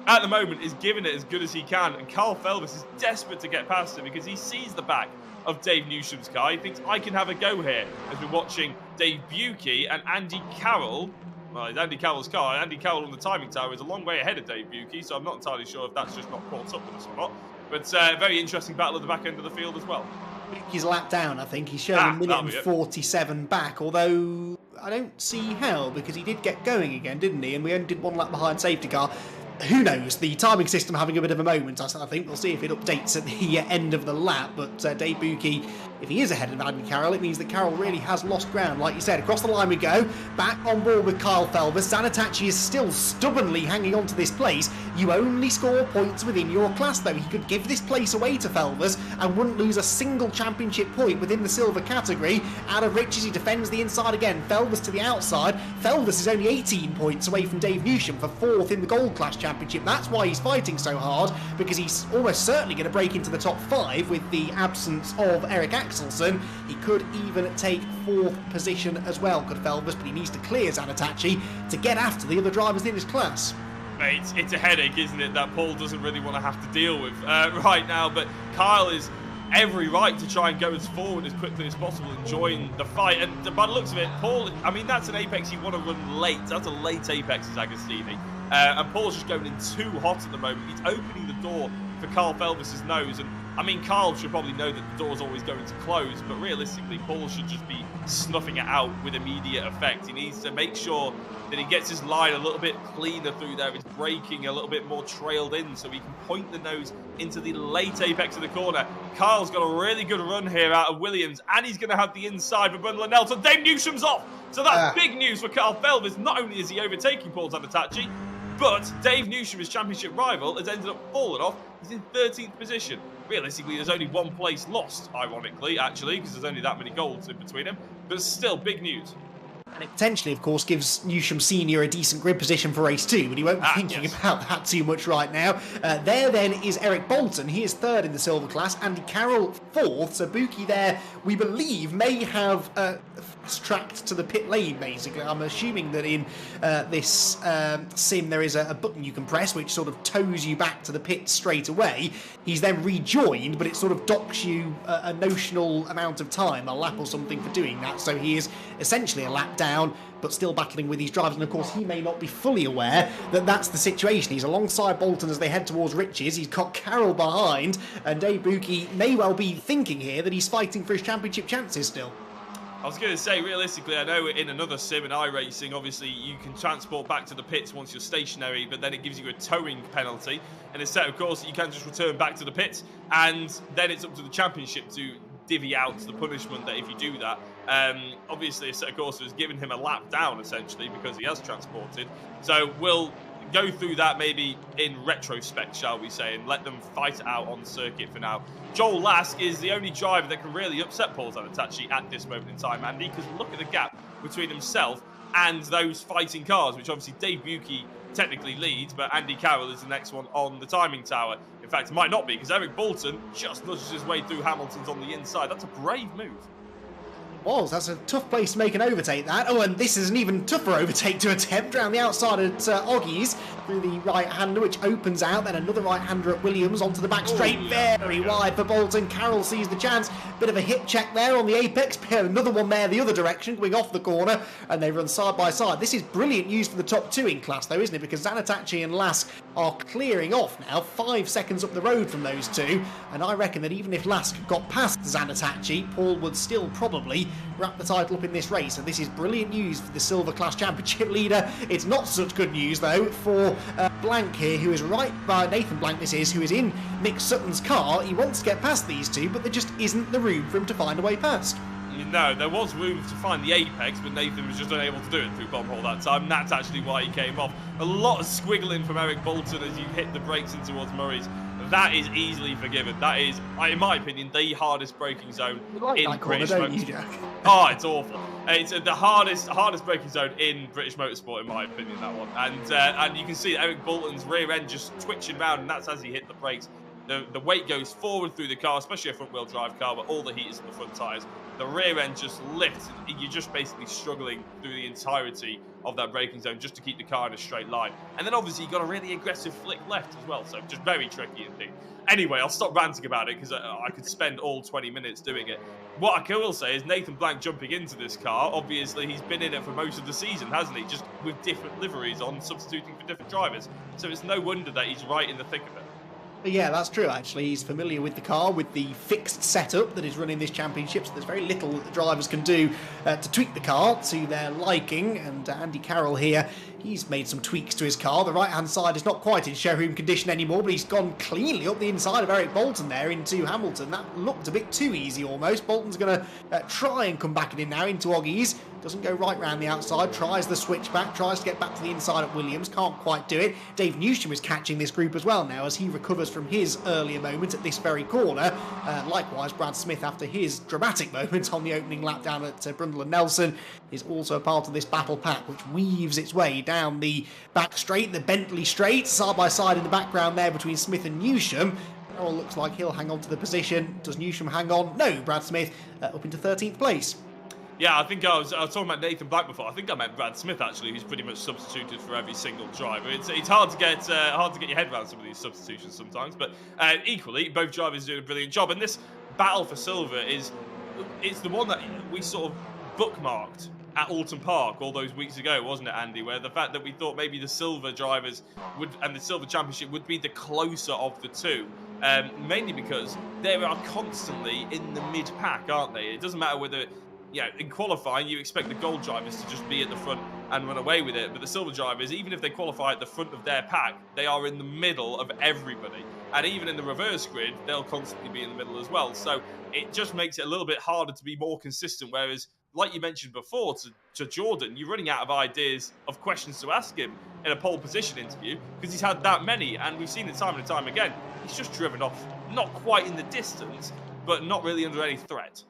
at the moment, is giving it as good as he can, and Carl Felvers is desperate to get past him because he sees the back of Dave Newsham's car. He thinks, I can have a go here, as we're watching Dave Buki and Andy Carroll. Well, it's Andy Carroll's car. Andy Carroll on the timing tower is a long way ahead of Dave Buki, so I'm not entirely sure if that's just not caught up with us or not. But very interesting battle at the back end of the field as well. Buki's lap down, I think. He's showing a minute and 47 back, although I don't see how, because he did get going again, didn't he? And we only did one lap behind safety car. Who knows? The timing system having a bit of a moment, I think. We'll see if it updates at the end of the lap. But Dave Buki, if he is ahead of Andy Carroll, it means that Carroll really has lost ground. Like you said, across the line we go. Back on board with Kyle Felvers. Zanatachi is still stubbornly hanging on to this place. You only score points within your class, though. He could give this place away to Felvers and wouldn't lose a single championship point within the silver category. Out of Riches, he defends the inside again. Felvers to the outside. Felvers is only 18 points away from Dave Newsham for 4th in the gold class championship. That's why he's fighting so hard, because he's almost certainly going to break into the top 5 with the absence of Eric Axelsen. He could even take 4th position as well, could Felvers, but he needs to clear Zanatachi to get after the other drivers in his class. Mate, it's a headache, isn't it, that Paul doesn't really want to have to deal with right now, but Kyle is every right to try and go as forward as quickly as possible and join the fight. And by the looks of it, Paul, I mean, that's an apex you want to run late. That's a late apex, is Agostini. And Paul's just going in too hot at the moment. He's opening the door for Carl Felvers' nose. And I mean, Carl should probably know that the door's always going to close, but realistically, Paul should just be snuffing it out with immediate effect. He needs to make sure that he gets his line a little bit cleaner through there. He's braking a little bit more trailed in so he can point the nose into the late apex of the corner. Carl's got a really good run here out of Williams, and he's going to have the inside for Brundle and Nelson. Dave Newsom's off! So that's big news for Carl Felvers. Not only is he overtaking Paul Zanatachi, but Dave Newsom, his championship rival, has ended up falling off. He's in 13th position. Realistically, there's only one place lost, ironically, actually, because there's only that many golds in between him. But still, big news. And it potentially, of course, gives Newsham Senior a decent grid position for race 2, but he won't be thinking about that too much right now. There then is Eric Bolton. He is 3rd in the silver class. Andy Carroll 4th. So Buki there, we believe, may have fast-tracked to the pit lane, basically. I'm assuming that in this sim there is a button you can press which sort of tows you back to the pit straight away. He's then rejoined, but it sort of docks you a notional amount of time, a lap or something, for doing that. So he is essentially a lap down, but still battling with these drivers. And of course, he may not be fully aware that that's the situation. He's alongside Bolton as they head towards Riches. He's got Carroll behind, and Dave Buki may well be thinking here that he's fighting for his championship chances still. I was going to say, realistically, I know in another sim in iRacing, obviously you can transport back to the pits once you're stationary, but then it gives you a towing penalty. And instead, of course, you can just return back to the pits, and then it's up to the championship to divvy out the punishment that if you do that. Obviously, Assetto Corsa has given him a lap down, essentially, because he has transported. So we'll go through that maybe in retrospect, shall we say, and let them fight it out on the circuit for now. Joel Lask is the only driver that can really upset Paul Zanatachi at this moment in time, Andy, because look at the gap between himself and those fighting cars, which obviously Dave Buki technically leads, but Andy Carroll is the next one on the timing tower. In fact, it might not be, because Eric Bolton just nudges his way through Hamilton's on the inside. That's a brave move. That's a tough place to make an overtake, that. Oh, and this is an even tougher overtake to attempt around the outside at Oggies through the right-hander, which opens out. Then another right-hander at Williams onto the back straight, very wide for Bolton. Carroll sees the chance. Bit of a hip check there on the apex. Another one there the other direction, going off the corner, and they run side by side. This is brilliant news for the top two in class, though, isn't it? Because Zanatachi and Lask are clearing off now, 5 seconds up the road from those two. And I reckon that even if Lask got past Zanatachi, Paul would still probably wrap the title up in this race. And this is brilliant news for the Silver Class Championship leader. It's not such good news, though, for Blank here, who is right by Nathan Blank, this is, who is in Nick Sutton's car. He wants to get past these two, but there just isn't the room for him to find a way past. No, there was room to find the apex, but Nathan was just unable to do it through bomb hole that time. That's actually why he came off. A lot of squiggling from Eric Bolton as you hit the brakes in towards Murray's. That is easily forgiven. That is, in my opinion, the hardest braking zone in British motorsport. Oh, it's awful. It's the hardest braking zone in British motorsport, in my opinion, that one. And you can see Eric Bolton's rear end just twitching around, and that's as he hit the brakes. The weight goes forward through the car, especially a front-wheel drive car, but all the heat is in the front tyres. The rear end just lifts, and you're just basically struggling through the entirety of that braking zone just to keep the car in a straight line. And then obviously you've got a really aggressive flick left as well, so just very tricky indeed. Anyway, I'll stop ranting about it because I could spend all 20 minutes doing it. What I will say is Nathan Blank jumping into this car, obviously he's been in it for most of the season, hasn't he? Just with different liveries on, substituting for different drivers. So it's no wonder that he's right in the thick of it. Yeah, that's true, actually. He's familiar with the car, with the fixed setup that is running this championship, so there's very little that the drivers can do to tweak the car to their liking. And Andy Carroll here, he's made some tweaks to his car. The right-hand side is not quite in showroom condition anymore, but he's gone cleanly up the inside of Eric Bolton there into Hamilton. That looked a bit too easy almost. Bolton's going to try and come back in now into Oggies. Doesn't go right round the outside, tries the switchback, tries to get back to the inside at Williams, can't quite do it. Dave Newsham is catching this group as well now as he recovers from his earlier moment at this very corner. Likewise, Brad Smith, after his dramatic moment on the opening lap down at Brundle and Nelson, is also a part of this battle pack, which weaves its way down the back straight, the Bentley straight, side by side in the background there between Smith and Newsham. Carroll looks like he'll hang on to the position. Does Newsham hang on? No, Brad Smith up into 13th place. Yeah, I think I was talking about Nathan Black before. I think I meant Brad Smith actually, who's pretty much substituted for every single driver. It's hard to get your head around some of these substitutions sometimes, but equally both drivers doing a brilliant job. And this battle for silver it's the one that we sort of bookmarked at Alton Park all those weeks ago, wasn't it, Andy? Where the fact that we thought maybe the silver drivers and the silver championship would be the closer of the two. mainly because they are constantly in the mid-pack, aren't they? It doesn't matter whether, in qualifying, you expect the gold drivers to just be at the front and run away with it, but the silver drivers, even if they qualify at the front of their pack, they are in the middle of everybody. And even in the reverse grid, they'll constantly be in the middle as well. So it just makes it a little bit harder to be more consistent, whereas, like you mentioned before to Jordan, you're running out of ideas of questions to ask him in a pole position interview because he's had that many, and we've seen it time and time again. He's just driven off, not quite in the distance, but not really under any threat.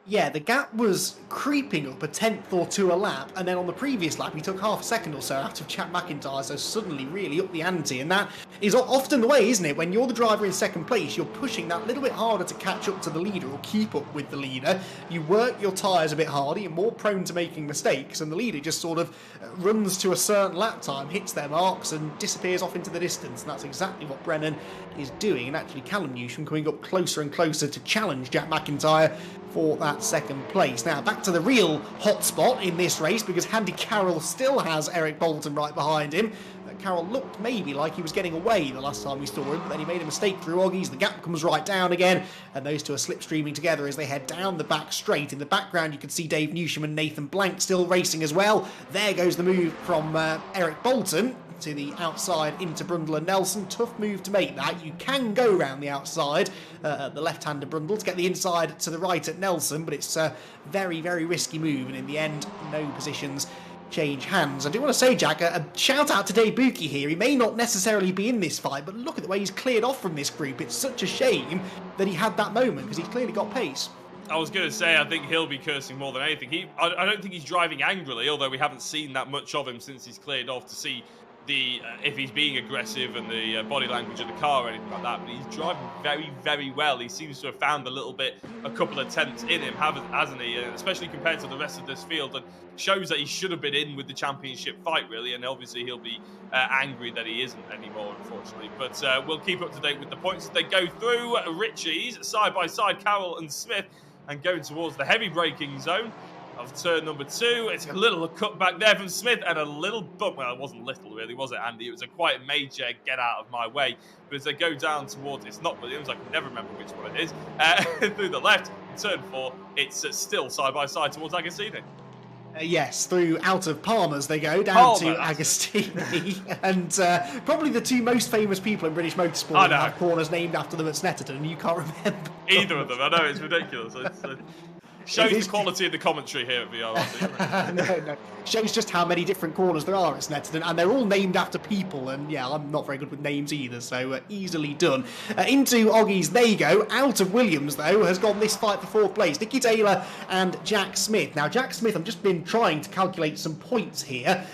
Yeah, the gap was creeping up a tenth or two a lap, and then on the previous lap he took half a second or so out of Jack McIntyre, so suddenly really up the ante, and that is often the way, isn't it? When you're the driver in second place, you're pushing that little bit harder to catch up to the leader or keep up with the leader. You work your tyres a bit harder, you're more prone to making mistakes, and the leader just sort of runs to a certain lap time, hits their marks, and disappears off into the distance, and that's exactly what Brennan is doing, and actually Callum Newsham coming up closer and closer to challenge Jack McIntyre for that second place. Now, back to the real hotspot in this race, because Andy Carroll still has Eric Bolton right behind him. Carroll looked maybe like he was getting away the last time we saw him, but then he made a mistake through Oggies. The gap comes right down again, and those two are slipstreaming together as they head down the back straight. In the background, you can see Dave Newsham and Nathan Blank still racing as well. There goes the move from Eric Bolton to the outside into Brundle and Nelson. Tough move to make that. You can go round the outside at the left-hander Brundle to get the inside to the right at Nelson, but it's a very, very risky move, and in the end, no positions change hands. I do want to say, Jack, a shout out to Dave Buki here. He may not necessarily be in this fight, but look at the way he's cleared off from this group. It's such a shame that he had that moment, because he's clearly got pace. I was going to say, I think he'll be cursing more than anything. I don't think he's driving angrily, although we haven't seen that much of him since he's cleared off to see if he's being aggressive and the body language of the car or anything like that. But he's driving very, very well. He seems to have found a couple of attempts in him, hasn't he? Especially compared to the rest of this field, and shows that he should have been in with the championship fight, really. And obviously he'll be angry that he isn't anymore, unfortunately. But we'll keep up to date with the points as they go through. Ritchie's side by side, Carroll and Smith, and going towards the heavy braking zone of turn number 2. It's a little cut back there from Smith, and a little bump. Well, it wasn't little, really, was it, Andy? It was a quite major get out of my way. But as they go down towards, it's not Williams, I can never remember which one it is, through the left, turn 4, it's still side by side towards Agostini. Yes, through out of Palmer's they go, down to Agostini. And probably the two most famous people in British motorsport have corners named after them at Snetterton, and you can't remember either of them. I know, it's ridiculous. Shows the quality of the commentary here at VRRC. No. Shows just how many different corners there are at Snetterton, and they're all named after people, and yeah, I'm not very good with names either, so easily done. Into Oggies they go. Out of Williams, though, has gone this fight for 4th place. Nicky Taylor and Jack Smith. Now, Jack Smith, I've just been trying to calculate some points here.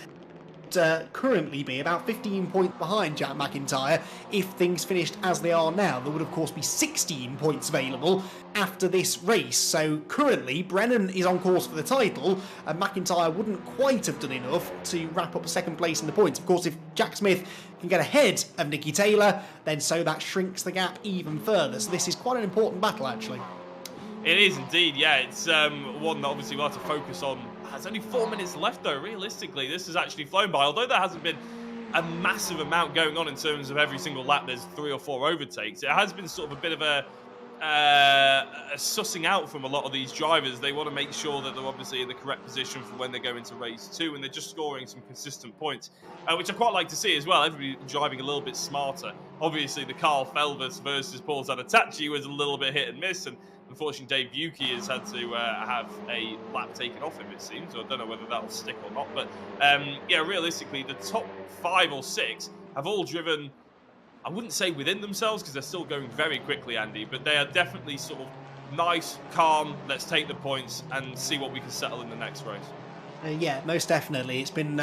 Currently be about 15 points behind Jack McIntyre. If things finished as they are now, there would of course be 16 points available after this race. So currently Brennan is on course for the title, and McIntyre wouldn't quite have done enough to wrap up 2nd place in the points. Of course, if Jack Smith can get ahead of Nicky Taylor, then so that shrinks the gap even further. So this is quite an important battle, actually. It is indeed, yeah. It's one that obviously we'll have to focus on. There's only 4 minutes left, though. Realistically, this has actually flown by. Although there hasn't been a massive amount going on in terms of every single lap, there's 3 or 4 overtakes. It has been sort of a bit of a sussing out from a lot of these drivers. They want to make sure that they're obviously in the correct position for when they go into race 2, and they're just scoring some consistent points, which I quite like to see as well. Everybody driving a little bit smarter. Obviously, the Carl Felvis versus Paul Zanatachi was a little bit hit and miss, and unfortunately, Dave Buki has had to have a lap taken off him, it seems. So I don't know whether that'll stick or not. But, yeah, realistically, the top 5 or 6 have all driven, I wouldn't say within themselves, because they're still going very quickly, Andy. But they are definitely sort of nice, calm, let's take the points and see what we can settle in the next race. Yeah, most definitely. It's been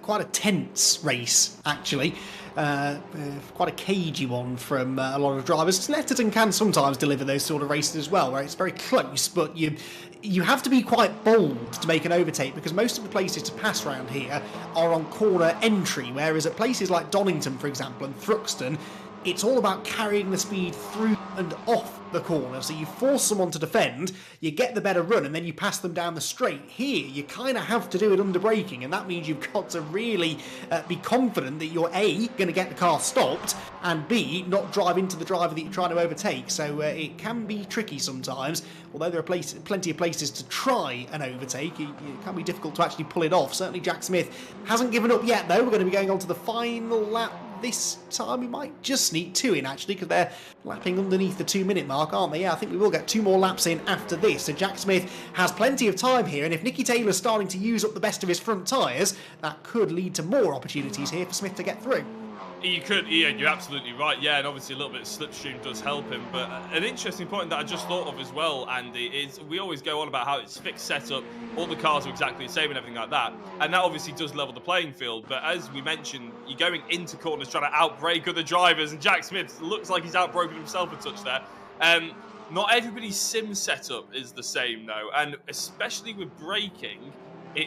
quite a tense race, actually. Quite a cagey one from a lot of drivers. Snetterton can sometimes deliver those sort of races as well, where it's very close, but you have to be quite bold to make an overtake, because most of the places to pass around here are on corner entry, whereas at places like Donington, for example, and Thruxton, it's all about carrying the speed through and off the corner. So you force someone to defend, you get the better run, and then you pass them down the straight. Here, you kind of have to do it under braking, and that means you've got to really be confident that you're A, going to get the car stopped, and B, not drive into the driver that you're trying to overtake. So it can be tricky sometimes, although there are plenty of places to try and overtake. It can be difficult to actually pull it off. Certainly Jack Smith hasn't given up yet, though. We're going to be going on to the final lap. This time we might just sneak 2 in, actually, because they're lapping underneath the 2-minute mark, aren't they? Yeah, I think we will get 2 more laps in after this. So Jack Smith has plenty of time here, and if Nicky Taylor's starting to use up the best of his front tyres, that could lead to more opportunities here for Smith to get through. You could, Ian, you're absolutely right, yeah, and obviously a little bit of slipstream does help him, but an interesting point that I just thought of as well, Andy, is we always go on about how it's fixed setup, all the cars are exactly the same and everything like that, and that obviously does level the playing field, but as we mentioned, you're going into corners trying to outbrake other drivers, and Jack Smith looks like he's outbroken himself a touch there. Not everybody's sim setup is the same, though, and especially with braking,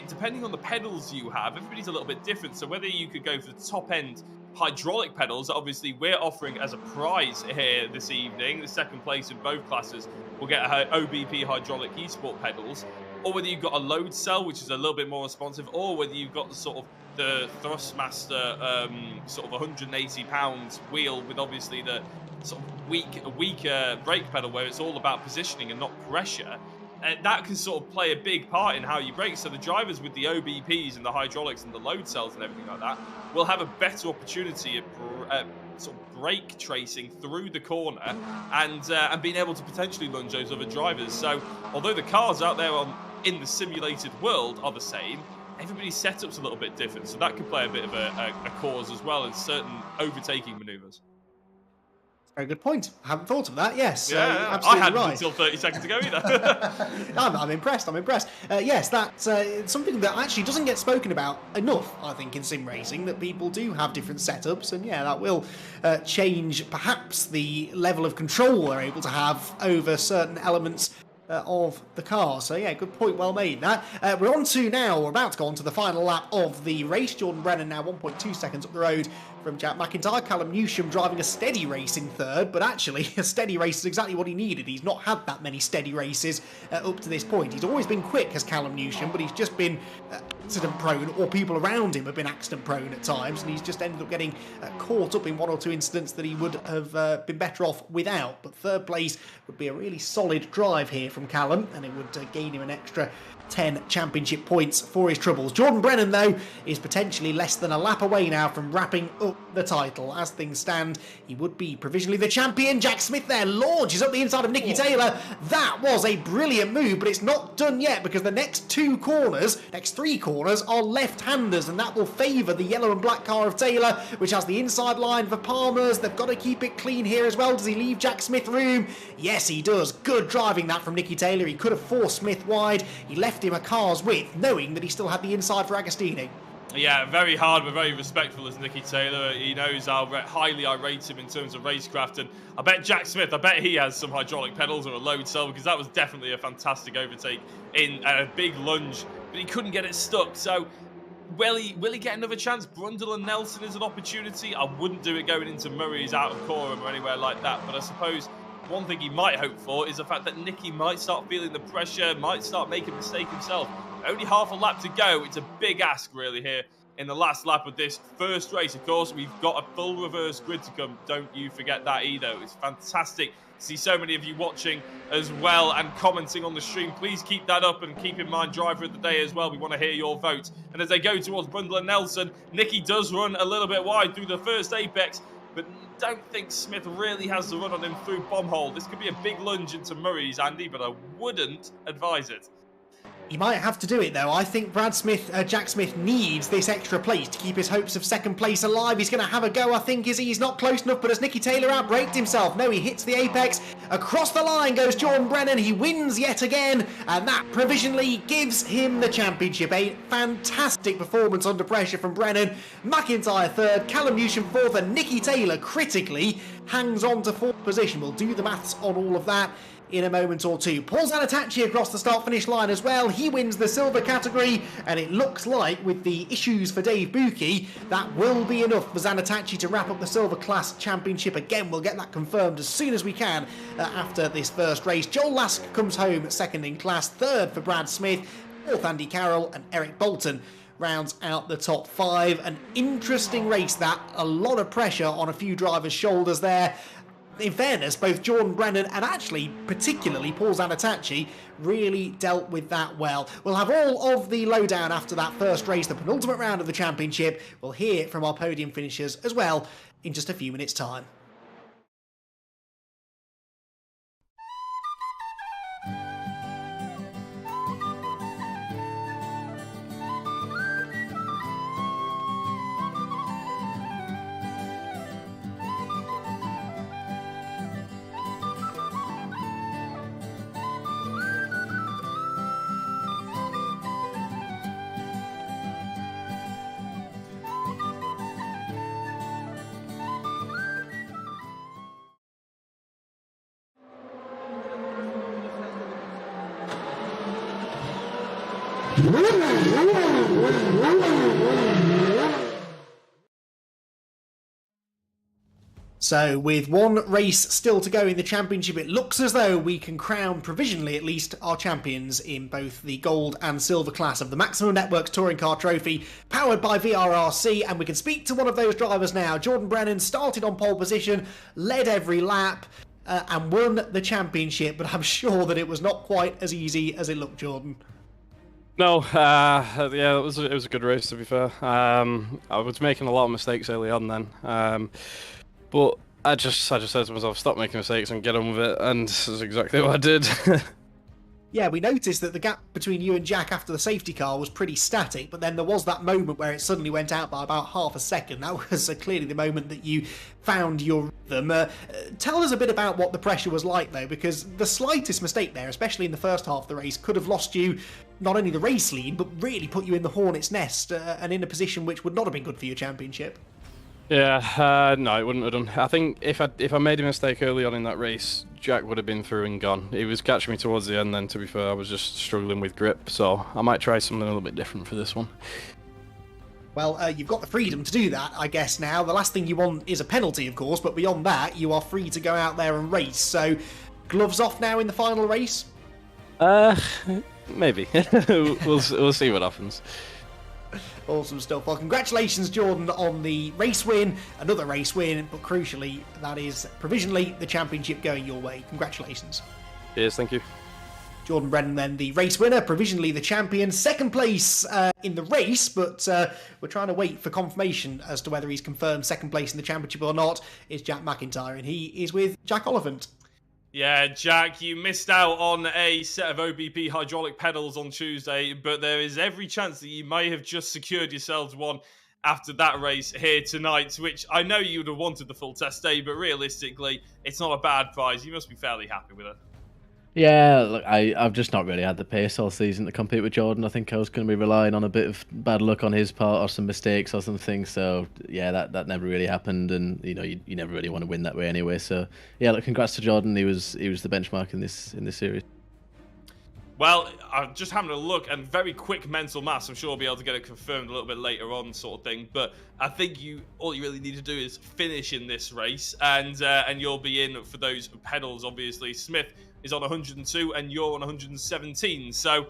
depending on the pedals you have, everybody's a little bit different, so whether you could go for the top end hydraulic pedals, obviously we're offering as a prize here this evening, the second place in both classes will get OBP hydraulic eSport pedals, or whether you've got a load cell which is a little bit more responsive, or whether you've got the sort of the Thrustmaster sort of 180 pound wheel with obviously the sort of weaker brake pedal where it's all about positioning and not pressure. That can sort of play a big part in how you brake. So the drivers with the OBPs and the hydraulics and the load cells and everything like that will have a better opportunity at sort of brake tracing through the corner and being able to potentially lunge those other drivers. So although the cars out there in the simulated world are the same, everybody's setup's a little bit different. So that could play a bit of a cause as well in certain overtaking manoeuvres. Very good point. I haven't thought of that. Yes, yeah, absolutely I hadn't right. until 30 seconds ago either. I'm impressed. Yes, that's something that actually doesn't get spoken about enough, I think, in sim racing, that people do have different setups, and yeah, that will change perhaps the level of control they're able to have over certain elements of the car. So yeah, good point, well made. That we're about to go on to the final lap of the race. Jordan Brennan now 1.2 seconds up the road from Jack McIntyre. Callum Newsham driving a steady race in third, but actually a steady race is exactly what he needed. He's not had that many steady races up to this point. He's always been quick as Callum Newsham, but he's just been accident prone, or people around him have been accident prone at times, and he's just ended up getting caught up in one or two incidents that he would have been better off without. But third place would be a really solid drive here from Callum, and it would gain him an extra 10 championship points for his troubles. Jordan Brennan, though, is potentially less than a lap away now from wrapping up the title. As things stand, he would be provisionally the champion. Jack Smith there launches up the inside of Nicky Taylor. That was a brilliant move, but it's not done yet because the next three corners are left-handers, and that will favour the yellow and black car of Taylor, which has the inside line for Palmer's. They've got to keep it clean here as well. Does he leave Jack Smith room? Yes, he does. Good driving that from Nicky Taylor. He could have forced Smith wide. He left him a car's width, knowing that he still had the inside for Agostini. Yeah, very hard but very respectful as Nicky Taylor. He knows how highly I rate him in terms of racecraft, and I bet Jack Smith, he has some hydraulic pedals or a load cell, because that was definitely a fantastic overtake in a big lunge, but he couldn't get it stuck. So will he get another chance? Brundle and Nelson is an opportunity. I wouldn't do it going into Murray's out of Coram or anywhere like that, but I suppose one thing he might hope for is the fact that Nicky might start feeling the pressure, might start making a mistake himself. Only half a lap to go. It's a big ask, really, here in the last lap of this first race. Of course, we've got a full reverse grid to come. Don't you forget that either. It's fantastic to see so many of you watching as well and commenting on the stream. Please keep that up, and keep in mind driver of the day as well. We want to hear your vote. And as they go towards Brundle and Nelson, Nicky does run a little bit wide through the first apex, but don't think Smith really has the run on him through Bombhole. This could be a big lunge into Murray's, Andy, but I wouldn't advise it. He might have to do it, though. I think Jack Smith needs this extra place to keep his hopes of second place alive. He's going to have a go, I think. He's not close enough, but as Nicky Taylor outbraked himself. No, he hits the apex. Across the line goes Jordan Brennan. He wins yet again, and that provisionally gives him the championship. A fantastic performance under pressure from Brennan. McIntyre third, Callum Newsham fourth, and Nicky Taylor critically hangs on to fourth position. We'll do the maths on all of that in a moment or two. Paul Zanatachi across the start-finish line as well. He wins the silver category, and it looks like with the issues for Dave Buki, that will be enough for Zanatachi to wrap up the silver class championship. Again, we'll get that confirmed as soon as we can after this first race. Joel Lask comes home second in class, third for Brad Smith, fourth Andy Carroll, and Eric Bolton rounds out the top 5. An interesting race, that. A lot of pressure on a few drivers' shoulders there. In fairness, both Jordan Brennan and actually particularly Paul Zanatachi really dealt with that well. We'll have all of the lowdown after that first race, the penultimate round of the championship. We'll hear from our podium finishers as well in just a few minutes' time. So, with one race still to go in the championship, it looks as though we can crown, provisionally at least, our champions in both the gold and silver class of the Maximum Networks Touring Car Trophy, powered by VRRC, and we can speak to one of those drivers now. Jordan Brennan started on pole position, led every lap, and won the championship, but I'm sure that it was not quite as easy as it looked, Jordan. No, yeah, it was a good race, to be fair. I was making a lot of mistakes early on then. But I just said to myself, stop making mistakes and get on with it, and this is exactly what I did. Yeah, we noticed that the gap between you and Jack after the safety car was pretty static, but then there was that moment where it suddenly went out by about half a second. That was clearly the moment that you found your rhythm. Tell us a bit about what the pressure was like, though, because the slightest mistake there, especially in the first half of the race, could have lost you not only the race lead, but really put you in the hornet's nest and in a position which would not have been good for your championship. Yeah, no, it wouldn't have done. I think if I made a mistake early on in that race, Jack would have been through and gone. He was catching me towards the end then, to be fair. I was just struggling with grip, so I might try something a little bit different for this one. Well, you've got the freedom to do that, I guess, now. The last thing you want is a penalty, of course, but beyond that, you are free to go out there and race. So, gloves off now in the final race? Maybe. We'll see what happens. Awesome stuff. Well, congratulations, Jordan, on the race win. Another race win, but crucially, that is provisionally the championship going your way. Congratulations. Cheers, thank you. Jordan Brennan, then the race winner, provisionally the champion. Second place in the race, but we're trying to wait for confirmation as to whether he's confirmed second place in the championship or not, is Jack McIntyre, and he is with Jack Oliphant. Yeah, Jack, you missed out on a set of OBP hydraulic pedals on Tuesday, but there is every chance that you may have just secured yourselves one after that race here tonight, which I know you would have wanted the full test day, but realistically, it's not a bad prize. You must be fairly happy with it. Yeah, look, I've just not really had the pace all season to compete with Jordan. I think I was going to be relying on a bit of bad luck on his part or some mistakes or something. So yeah, that never really happened, and you know you never really want to win that way anyway. So yeah, look, congrats to Jordan. He was the benchmark in this series. Well, I'm just having a look and very quick mental maths. I'm sure I'll be able to get it confirmed a little bit later on, sort of thing. But I think all you really need to do is finish in this race, and you'll be in for those pedals. Obviously, Smith is on 102 and you're on 117. So,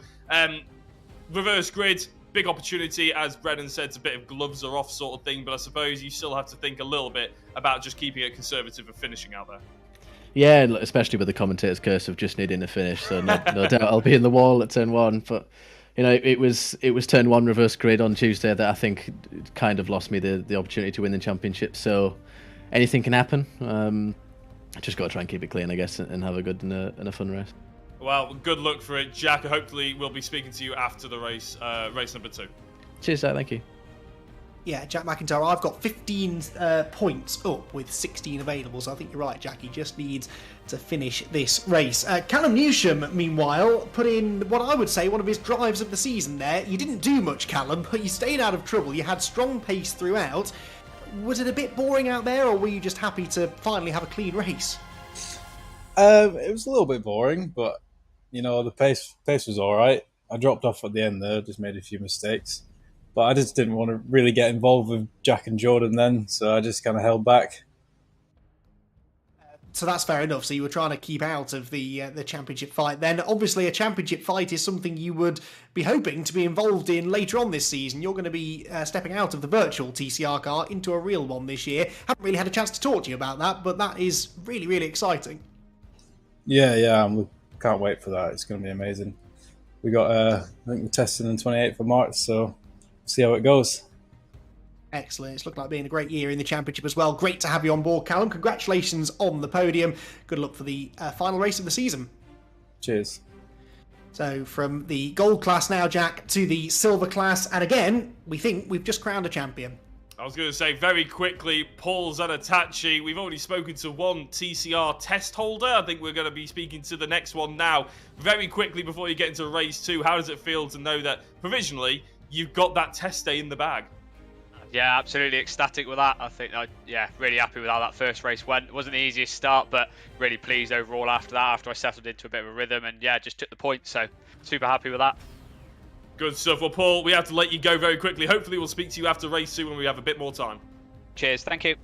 reverse grid, big opportunity. As Brennan said, it's a bit of gloves are off sort of thing. But I suppose you still have to think a little bit about just keeping it conservative and finishing out there. Yeah, especially with the commentator's curse of just needing to finish. So no doubt I'll be in the wall at turn one. But you know, it was turn one reverse grid on Tuesday that I think kind of lost me the opportunity to win the championship. So anything can happen. Just got to try and keep it clean, I guess, and have a good and a fun race. Well, good luck for it, Jack. Hopefully, we'll be speaking to you after the race, race number 2. Cheers, Jack. Thank you. Yeah, Jack McIntyre, I've got 15 points up with 16 available, so I think you're right, Jack. He just needs to finish this race. Callum Newsham, meanwhile, put in what I would say one of his drives of the season there. You didn't do much, Callum, but you stayed out of trouble. You had strong pace throughout. Was it a bit boring out there, or were you just happy to finally have a clean race? It was a little bit boring, but the pace was all right. I dropped off at the end there, just made a few mistakes, but I just didn't want to really get involved with Jack and Jordan then, so I just kind of held back. So that's fair enough. So you were trying to keep out of the championship fight. Then obviously a championship fight is something you would be hoping to be involved in later on this season. You're going to be stepping out of the virtual TCR car into a real one this year. Haven't really had a chance to talk to you about that, but that is really, really exciting. Yeah, I can't wait for that. It's going to be amazing. We got, I think we're testing on 28th of March, so we'll see how it goes. Excellent. It's looking like being a great year in the championship as well. Great to have you on board, Callum. Congratulations on the podium. Good luck for the final race of the season. Cheers. So from the gold class now, Jack, to the silver class. And again, we think we've just crowned a champion. I was going to say very quickly, Paul Zanatachi. We've already spoken to one TCR test holder. I think we're going to be speaking to the next one now. Very quickly before you get into race 2, how does it feel to know that provisionally you've got that test day in the bag? Yeah, absolutely ecstatic with that. I think, really happy with how that first race went. It wasn't the easiest start, but really pleased overall after that, after I settled into a bit of a rhythm and just took the points. So super happy with that. Good stuff. Well, Paul, we have to let you go very quickly. Hopefully we'll speak to you after race 2 when we have a bit more time. Cheers. Thank you.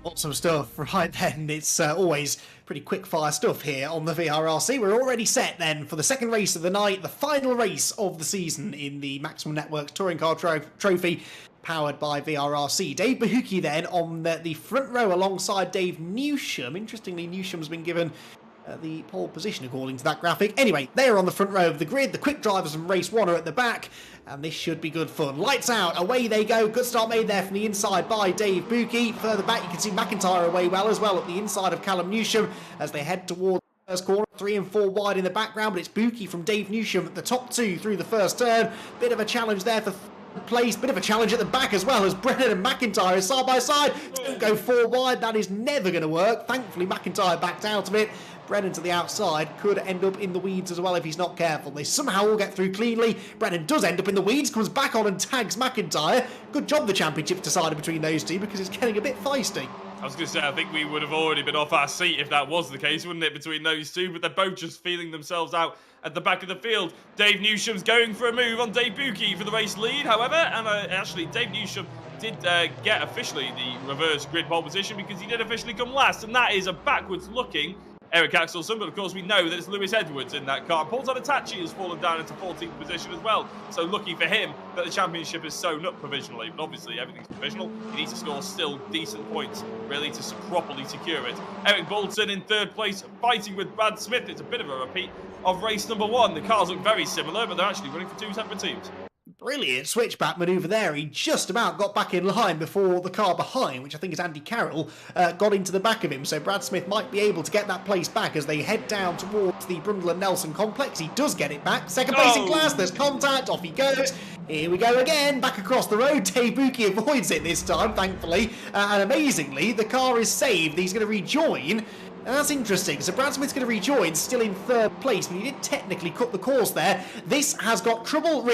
Awesome stuff. Right then, it's always pretty quick fire stuff here on the VRRC. We're already set then for the second race of the night, the final race of the season in the Maximum Networks Touring Car Trophy, powered by VRRC. Dave Bahuki then on the front row alongside Dave Newsham. Interestingly, Newsham's been given the pole position according to that graphic. Anyway, they're on the front row of the grid. The quick drivers from race 1 are at the back, and this should be good fun. Lights out, away they go. Good start made there from the inside by Dave Buki. Further back, you can see McIntyre away well as well at the inside of Callum Newsham as they head towards the first corner. 3 and 4 wide in the background, but it's Buki from Dave Newsham at the top 2 through the first turn. Bit of a challenge there for place, bit of a challenge at the back as well as Brennan and McIntyre is side by side. Don't go 4 wide, that is never going to work. Thankfully McIntyre backed out of it. Brennan to the outside could end up in the weeds as well if he's not careful. They somehow all get through cleanly. Brennan does end up in the weeds, comes back on and tags McIntyre. Good job the championship decided between those two because it's getting a bit feisty. I was going to say, I think we would have already been off our seat if that was the case, wouldn't it, between those two? But they're both just feeling themselves out at the back of the field. Dave Newsham's going for a move on Dave Buki for the race lead, however, and actually Dave Newsham did get officially the reverse grid pole position because he did officially come last, and that is a backwards looking Eric Axelson, but of course we know that it's Lewis Edwards in that car. Paul Zanatachi has fallen down into 14th position as well, so lucky for him that the championship is sewn up provisionally, but obviously everything's provisional. He needs to score still decent points, really, to properly secure it. Eric Bolton in 3rd place, fighting with Brad Smith. It's a bit of a repeat of race number 1. The cars look very similar, but they're actually running for 2 separate teams. Brilliant switchback manoeuvre there. He just about got back in line before the car behind, which I think is Andy Carroll, got into the back of him. So Brad Smith might be able to get that place back as they head down towards the Brundle and Nelson complex. He does get it back. Second place in class. There's contact. Off he goes. Here we go again. Back across the road. Dave Buki avoids it this time, thankfully. And amazingly, the car is saved. He's going to rejoin. And that's interesting. So Brad Smith's going to rejoin, still in 3rd place, but he did technically cut the course there. This has got trouble.